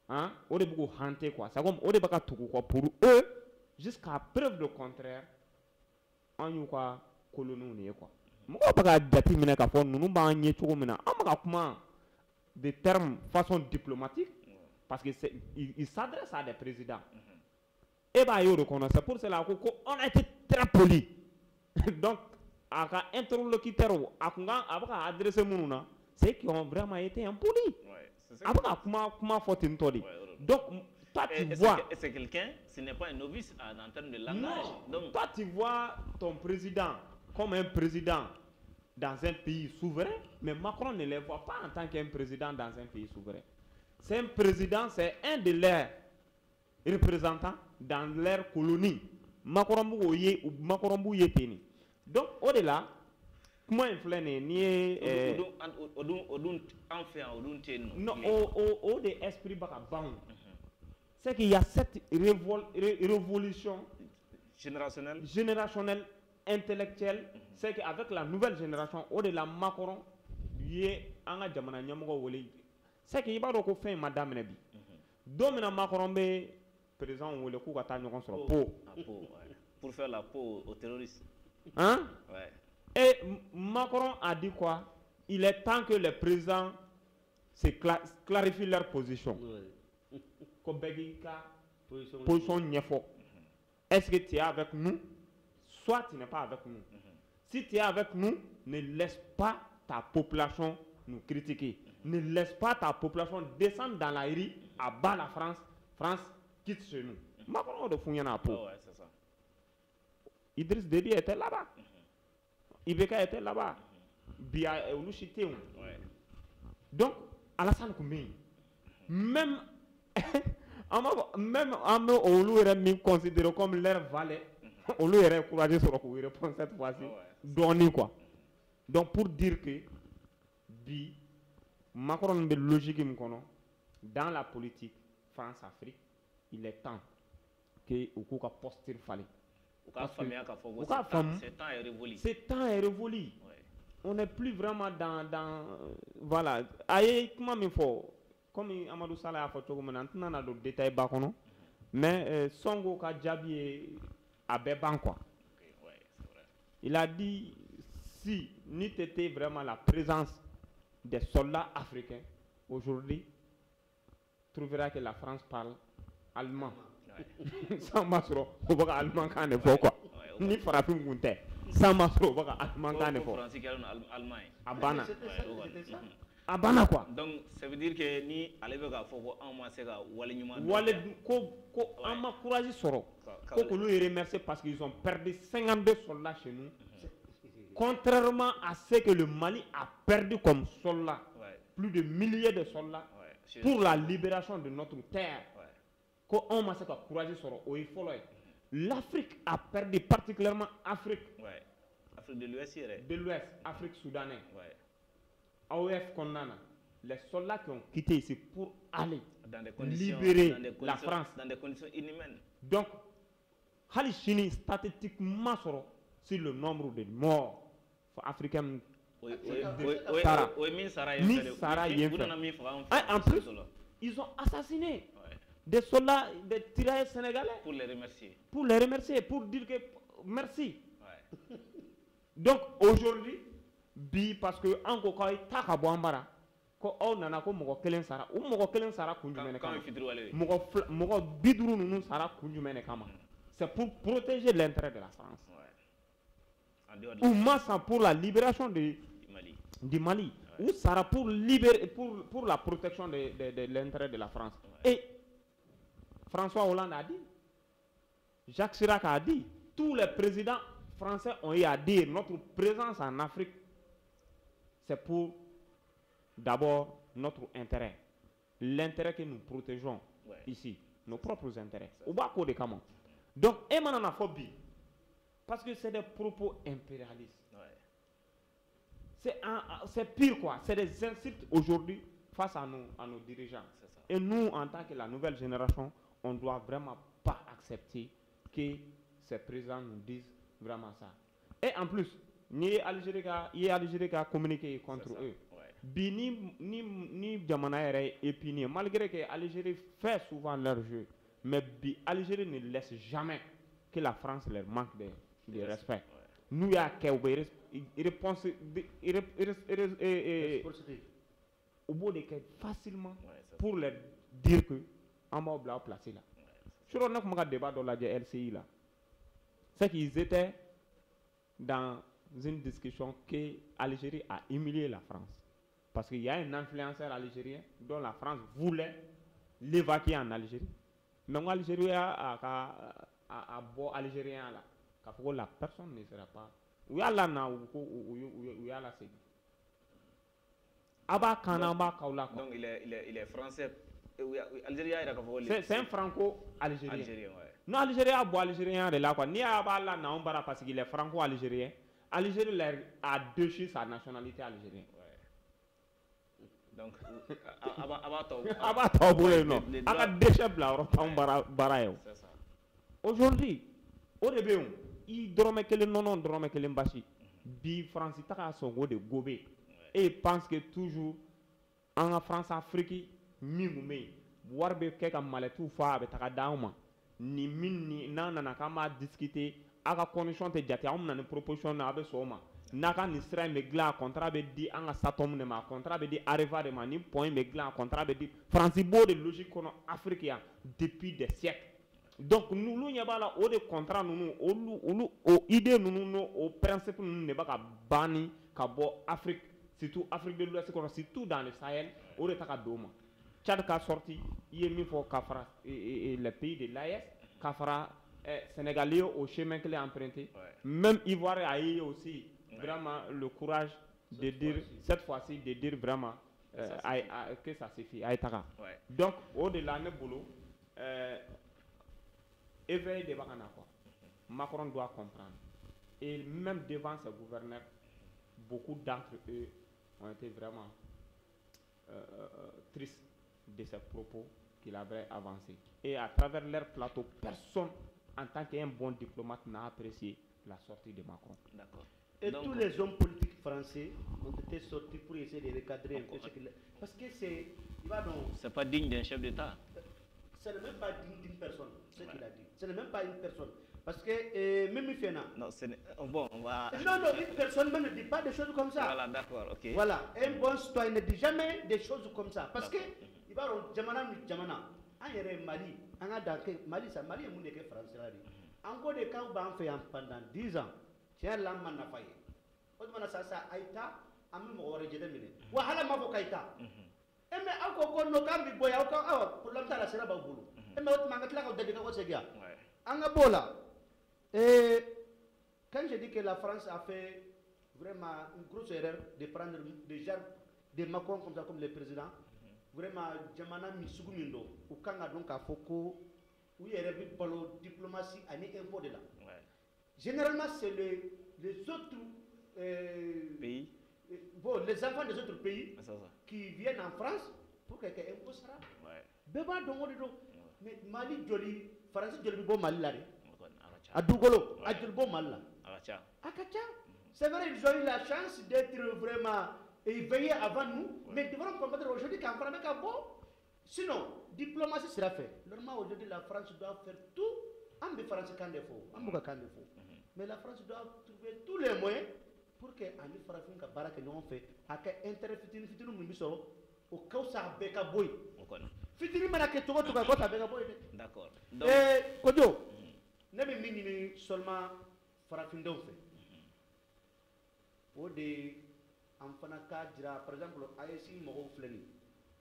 Hein? Au début, hanté quoi. C'est comme au début, quoi. Pour eux, jusqu'à preuve du contraire, on y quoi, colonie quoi. Moi, pas gâter mina ka fo nous ba nye choko mina. On va comment des termes façon diplomatique parce que il s'adresse à des présidents. Et bah yo reconnaît c'est pour cela qu'on a été très poli. Donc à interlocuteur à a adressé mununa, c'est qui ont vraiment été impolis. Donc, toi tu vois. C'est quelqu'un, ce n'est pas un novice en termes de langage. Non. Donc, toi tu vois ton président comme un président dans un pays souverain, mais Macron ne le voit pas en tant qu'un président dans un pays souverain. C'est un président, c'est un de leurs représentants dans leur colonie. Makorombu oye ou Makorombu yeteni. Donc au-delà, comment influer ni odun en fait odun ten non au de esprit baka bang. C'est qu'il y a cette révolution générationnelle intellectuelle. C'est qu'avec la nouvelle génération au-delà Macron yé anga jamana nyamugo woli. C'est qu'il y a beaucoup fait madame Nebi. Domina Macron be président wole ku kata ñokon sur po pour faire la peau aux terroristes. Hein? Ouais. Et Macron a dit quoi? Il est temps que les présidents clarifient leur position. Position nyefo. Est-ce que tu es avec nous? Soit tu n'es pas avec nous. Si tu es avec nous, ne laisse pas ta population nous critiquer. Ne laisse pas ta population descendre dans la rue à bas la France. France quitte chez nous. Macron de Founyana Po. Ouais, c'est ça. Idriss Déby était là-bas. Ibeka était là-bas. Bia Oluchité. Ouais. Donc, Alassane Koumé, même Ame Olu est considéré comme leur valet. Olu est courageux sur le coup, il répond cette fois-ci. Donné quoi. Donc, pour dire que Bi, Macron est logique dans la politique France-Afrique, il est temps que au cas posture fallait. Ce temps est révolu. Ce temps est révolu. Ouais. On n'est plus vraiment dans voilà. Aïe, comment il faut, comme Amadou Salah a fait tout comme on a d'autres détails bas qu'on mais Songo Kadjabi a béban quoi. Okay, ouais, c'est vrai. Il a dit si n'eût été vraiment la présence des soldats africains aujourd'hui, trouvera que la France parle allemand. Sans masro, on va allemand quand il faut quoi. Ni frappé Mounté. Sans masro, on va allemand quand il faut. Allemagne. Abana. C'était ça. Abana quoi. Donc ça veut dire que ni allez vers Fogo en moi c'est que Walinyuma. Wale ko ama courage soro. Ko ko lui remercier parce qu'ils ont perdu 52 soldats chez nous. Contrairement à ce que le Mali a perdu comme soldats. Plus de milliers de soldats pour la libération de notre terre. L'Afrique a perdu, particulièrement Afrique. Ouais. Afrique de l'Ouest, de l'Ouest, Afrique soudanaise. AOF Kondana, les soldats qui ont quitté ici pour aller libérer la France. Dans des conditions inhumaines. Donc, Halishini, statistiquement, sur le nombre de morts africains. Oui, en plus, ils ont assassiné des soldats, des tirailleurs sénégalais. Pour les remercier. Pour les remercier, pour dire que merci. Ouais. Donc aujourd'hui, parce que en Kokai, Takabouambara, on a mogo kelen sara, ou mogo kelen sara kunjumene kama. Mogo biduru nunu sara kunjumene kama. C'est pour protéger l'intérêt de la France. Ouais. Ou massa pour la libération du Mali. Ouais. Ou sera pour libérer, pour la protection de l'intérêt de la France. Ouais. Et François Hollande a dit, Jacques Chirac a dit, tous les présidents français ont eu à dire, notre présence en Afrique, c'est pour d'abord notre intérêt. L'intérêt que nous protégeons ici, nos propres intérêts. Donc, émananaphobie, parce que c'est des propos impérialistes. C'est pire quoi, c'est des insultes aujourd'hui face à nos dirigeants. Et nous, en tant que la nouvelle génération, on ne doit vraiment pas accepter que ces présidents nous disent vraiment ça. Et en plus, ni Algérie a communiqué contre eux. Ouais. Ni Diamana est épiné, malgré que l'Algérie fait souvent leur jeu. Mais l'Algérie ne laisse jamais que la France leur manque de respect. Ouais. Nous, il y a réponse au bout de facilement pour leur dire que en m'a placé là. Je ne sais pas débat dans la LCI là. C'est qu'ils étaient dans une discussion que l'Algérie a humilié la France. Parce qu'il y a un influenceur algérien dont la France voulait l'évacuer en Algérie. Mais l'Algérie a beau algérien là. La personne ne sera pas. Où y a la na ou y a la série. aba kana ba kaula donc il est français. Oui, Algérie a c'est un franco-algérien. Algérien, ouais. Non, Algérie a beau algérien de là quoi. Ni a ba là na bara parce qu'il est franco-algérien. Algérie a déchu sa nationalité algérienne. Ouais. Donc abato non. Aka déchet bla ro bara yo. C'est ça. Aujourd'hui, au début, il dormait que le non dormait que l'embassy. Bi France ta son go de gobé. Et pense que toujours en France Afrique mingume warbe ke ka maletu fa be taka dauma ni minni nana kama discuter aka condition te jati amna ni proposition na be soma naka ni sera me gla contrat be di anga satom ne ma contrat be di arriva de ma ni point me gla contrat be di France bo de logique kono africain depuis des siècles. Donc nous lu nyabala o de contrat nous o idée nous no o principe nous ne ba ka bani ka bo Afrique, surtout Afrique de l'Ouest kono surtout dans le Sahel o de taka doma. Tchad a sorti, il est mis pour Kafra et les pays de l'AES, Kafra sénégalais au chemin qu'il a emprunté. Ouais. Même Ivoire a eu aussi vraiment le courage de dire, cette fois-ci, de dire vraiment que ça suffit. Ouais. Donc, au-delà de boulot, éveil des Bakana. Macron doit comprendre. Et même devant ses gouverneurs, beaucoup d'entre eux ont été vraiment tristes de ces propos qu'il avait avancés. Et à travers leur plateau, personne, en tant qu'un bon diplomate, n'a apprécié la sortie de Macron. D'accord. Et donc, tous les hommes politiques français ont été sortis pour essayer de recadrer un peu ce qu'il... Parce que c'est... C'est pas digne d'un chef d'État. Ce n'est même pas digne d'une personne, ce qu'il a dit. Ce n'est même pas une personne. Parce que même il fait là. Non, bon, on va... Non, une personne même ne dit pas des choses comme ça. Voilà, d'accord, ok. Voilà, un bon citoyen ne dit jamais des choses comme ça. Parce que... Jamana en yɛrɛ Mali an ka dan kɛ Mali sa Mali ye mun de kɛ France la de an ko de k'aw b'an fɛ yan pendant 10 ans tiɲɛ la an ma nafa ye o tuma na sa a ye taa an bɛ mɔgɔ wɛrɛ jateminɛ wa hali an m'a fɔ k'a ye taa mais aw ko ko non k'an bɛ bɔ yan aw ka awɔ problème t'a la sira b'aw bolo mais o tuma an ka tila k'aw dɛmɛ k'aw segin yan an ka b'o la quand je dis que la France a fait vraiment une grosse erreur de prendre des gens de Macron comme ça comme le président. Vraiment, jamana misugu mindo ou kanga donc a foko ou yere bi balo diplomatie ani impôt de là. Généralement c'est les autres pays bon les enfants des autres pays qui viennent en France pour que impôt sera. Beba dongo do mais Mali joli France joli bo Mali la de. A dugolo a joli bo Mali la. Akacha. C'est vrai ils ont eu la chance d'être vraiment et veiller avant nous, mais devront comprendre aujourd'hui qu'en France, sinon, diplomatie sera faite. Normalement, aujourd'hui, la France doit faire tout. En France, quand il faut, mais la France doit trouver tous les moyens pour que Ani Farafin ka bara que nous fait, à que intérêt fitini nous bisoro, au cas où ça beka boy. Fitini mana que tout ça beka boy. D'accord. Kodio, ne me mini seulement Farafin d'en fait. Au de en fana ka jira par exemple AEC mɔgɔw filɛ nin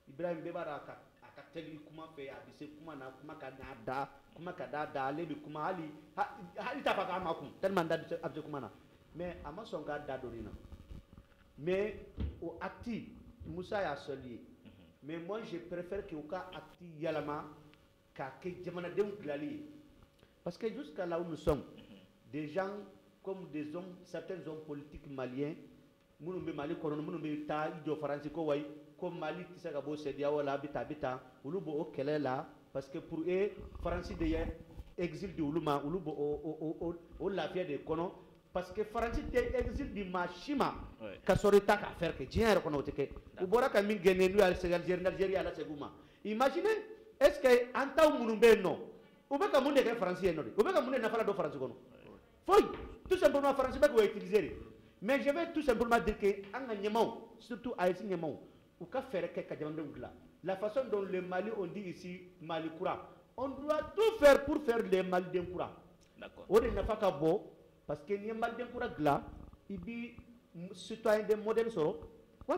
Ibrahim bɛɛ b'a dɔn a ka teli kuma fɛ a bɛ se kuma na kuma ka da ale bɛ kuma hali t'a fɛ k'a ma kun tellement da a bɛ se kuma na mais a ma sɔn k'a da dɔɔnin na mais o acte Musa y'a sɔli ye mais moi je préfère que o ka acte yɛlɛma k'a kɛ jamanadenw dilali ye parce que jusqu'à là où nous sommes des gens comme des hommes certains hommes politiques maliens minnu bɛ Mali kɔnɔ minnu bɛ taa i jɔ Faransi ko wayi ko Mali tɛ se ka bɔ CEDEAO la a bɛ tan olu b'o kɛlɛ la parce que pour eux Faransi de ye exil di olu ma olu b'o lafiya de kɔnɔ parce que Faransi tɛ exil di maa si ma ka sɔrɔ i ta k'a fɛrɛ kɛ diɲɛ yɛrɛ kɔnɔ o tɛ kɛ u bɔra ka min gɛnɛ n'u y'a Algérie ala segin u ma imaginez est-ce que an taw minnu bɛ yen nɔ u bɛ ka mun de kɛ Faransi ye nɔ de u bɛ ka mun de nafa la don Faransi kɔnɔ foyi tout simplement Faransi bɛ k'o utiliser de. Mais je vais tout simplement dire que surtout AEC Nyamao, ou qu'à faire la façon dont le Mali on dit ici Mali Koura, on doit tout faire pour faire les Mali d'Enkoura. D'accord. On n'a pas qu'à beau parce que les Mali d'Enkoura là, il dit citoyen des modèles solo.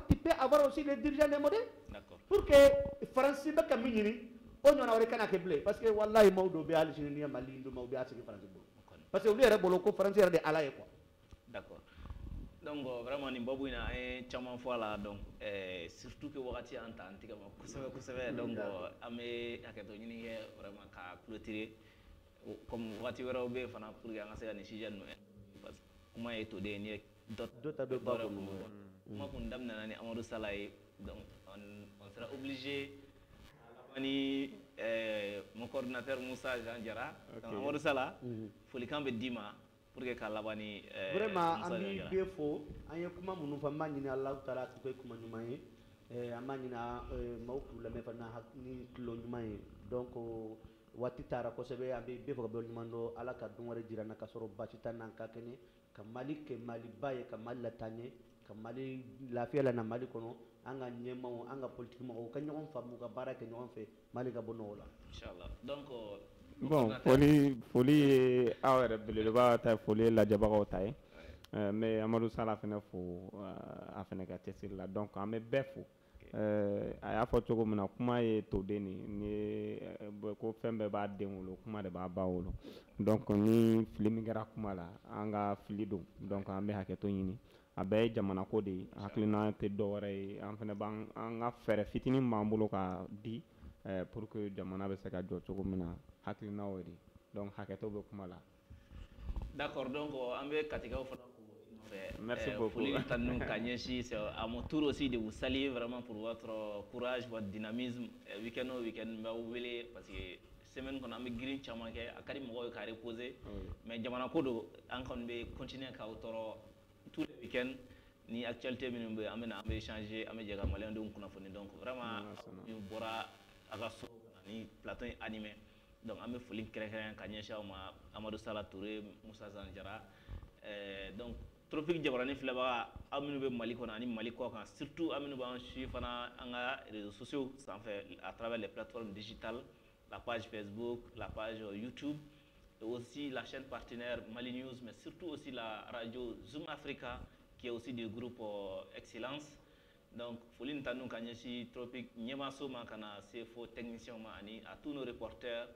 Tu peux avoir aussi les dirigeants des modèles. D'accord. Pour que Français ba kamini on en aurait qu'à blé parce que wallahi maudo be al jini Mali ndo maudo a ce que France parce que lui est bolo ko France est de ala quoi. D'accord. donc vraiment nin babu ina an ye caman fɔ a la donc surtout que wagati y'an ta an tigɛ ma kosɛbɛ kosɛbɛ donc an bɛ hakɛto ɲini kɛ vraiment ka clôturer comme wagati wɛrɛw bɛ yen fana pour que an ka se ka nin sujet ninnu parce que kuma ye toden ni ye dɔ ta dɔ ba kɔnɔ kuma kun daminɛna ni Amadou Sala ye donc on sera obligé ni mon coordinateur Moussa Jean Jara donc Amadou Sala folikan bɛ d'i ma pour que k'a laban ni vraiment an b'i bɛɛ fo an ye kuma minnu fɔ an b'a ɲini Alahu Taala a k'o kɛ kuma ɲuman ye an b'a ɲini maaw k'u lamɛn fana ni kilo ɲuman ye donc waati taara kosɛbɛ an bɛ bɛɛ fɔ ka bɛɛ ɲuman dɔn Ala ka don wɛrɛ jira an na ka sɔrɔ baasi t'an na an ka kɛnɛ ka Mali kɛ Maliba ye ka Mali lataa ɲɛ ka Mali lafiya la na Mali kɔnɔ an ka ɲɛmaaw an ka politique mɔgɔw ka ɲɔgɔn faamu ka baara kɛ ɲɔgɔn fɛ Mali ka bɔ nɔgɔ la inchallah donc bon foli ye aw yɛrɛ belebeleba ta ye foli ye lajɛbagaw ta ye n bɛ Amadou Sala fɛnɛ fo a fɛnɛ ka cɛsiri la donc an bɛ bɛɛ fo a y'a fɔ cogo min na kuma ye toden ni ko fɛn bɛɛ b'a den wolo kuma de b'a ba wolo donc ni fili min kɛra kuma la an ka fili don donc an bɛ hakɛto ɲini a bɛɛ ye jamana ko de ye hakilina tɛ dɔwɛrɛ ye an fɛnɛ b'an ka fɛɛrɛ fitinin b'an bolo ka di pour que jamana bɛ se ka jɔ cogo min na hakilinaw ye donc hakɛto bɛ kuma la d'accord donc an bɛ katikaw fana merci beaucoup foli ta ninnu ka ɲɛsin c'est à mon tour aussi de vous saluer vraiment pour votre courage votre dynamisme week-end o week-end n b'aw wele parce que semaine kɔnɔ an bɛ girin caman kɛ a ka di mɔgɔw ye ka reposer mais jamana ko don an kɔni bɛ continuer k'aw tɔɔrɔ tous les week-ends ni actualité minnu bɛ an bɛ échanger an bɛ jɛ ka maliyɛndenw kunnafoni donc vraiment min bɔra a ka so ni plateau in animé donc an bɛ foli kɛrɛnkɛrɛn ka ɲɛsin aw ma Amadou Sala Touré Moussa Zanjara donc Tropique Jabaranin filɛbaga aw minnu bɛ Mali kɔnɔ ani Mali kɔ kan surtout aw minnu b'an suivre fana an ka réseaux sociaux sanfɛ à travers les plateformes digitales la page Facebook la page YouTube et aussi la chaîne partenaire Mali News mais surtout aussi la radio Zoom Africa qui est aussi du groupe Excellence donc foli nin ta ninnu ka ɲɛsin Tropique ɲɛmaaso ma ka na se fo technicien ma ani à tous nos reporters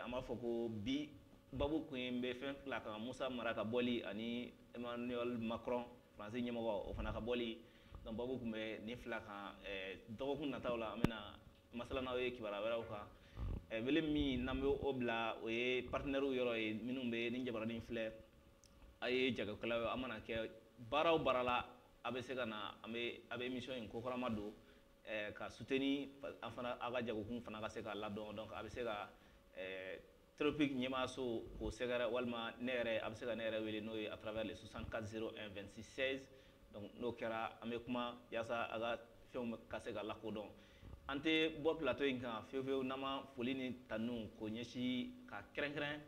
an b'a fɔ ko bi babu kun ye n bɛ fɛn fila kan Musa Mara ka bɔli ani Emmanuel Macron France ɲɛmɔgɔ o fana ka bɔli donc babu kun bɛ nin fila kan dɔgɔkun nataw la an bɛna masala n'aw ye kibaruya wɛrɛw kan wele min n'an bɛ o bila o ye partenaires yɔrɔ ye minnu bɛ nin jabaranin filɛ a ye jagokɛlaw ye a mana kɛ baara o baara la a bɛ se ka na a bɛ émission in kokarama don ka soutenir an fana a ka jagokun fana ka se ka ladɔn donc a bɛ se ka Tropique ɲɛmaaso k'o sɛgɛrɛ walima ne yɛrɛ a bɛ se ka ne yɛrɛ wele n'o ye à travers le 64 01 26 16 donc n'o kɛra an bɛ kuma yaasa a ka fɛnw ka se ka lakodɔn an tɛ bɔ plateau in kan fiyewu fiyewu n'an ma foli ni tanu k'o ɲɛsin ka kɛrɛnkɛrɛn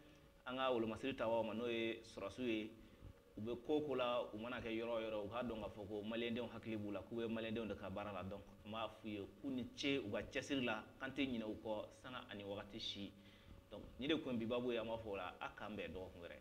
an ka wolomasiri tabaw ma n'o ye sɔrɔsiw ye u bɛ ko o ko la u mana kɛ yɔrɔ o yɔrɔ u k'a dɔn k'a fɔ ko maliyɛndenw hakili b'u la k'u bɛ maliyɛndenw de ka baara la donc n b'a f'u ye k'u ni ce u ka cɛsiri la k'an tɛ ɲinɛ u kɔ sanga ani wagati si donc ni de kun ye bi babu ye an b'a fɔ o la a k'an bɛn dɔgɔkun wɛrɛ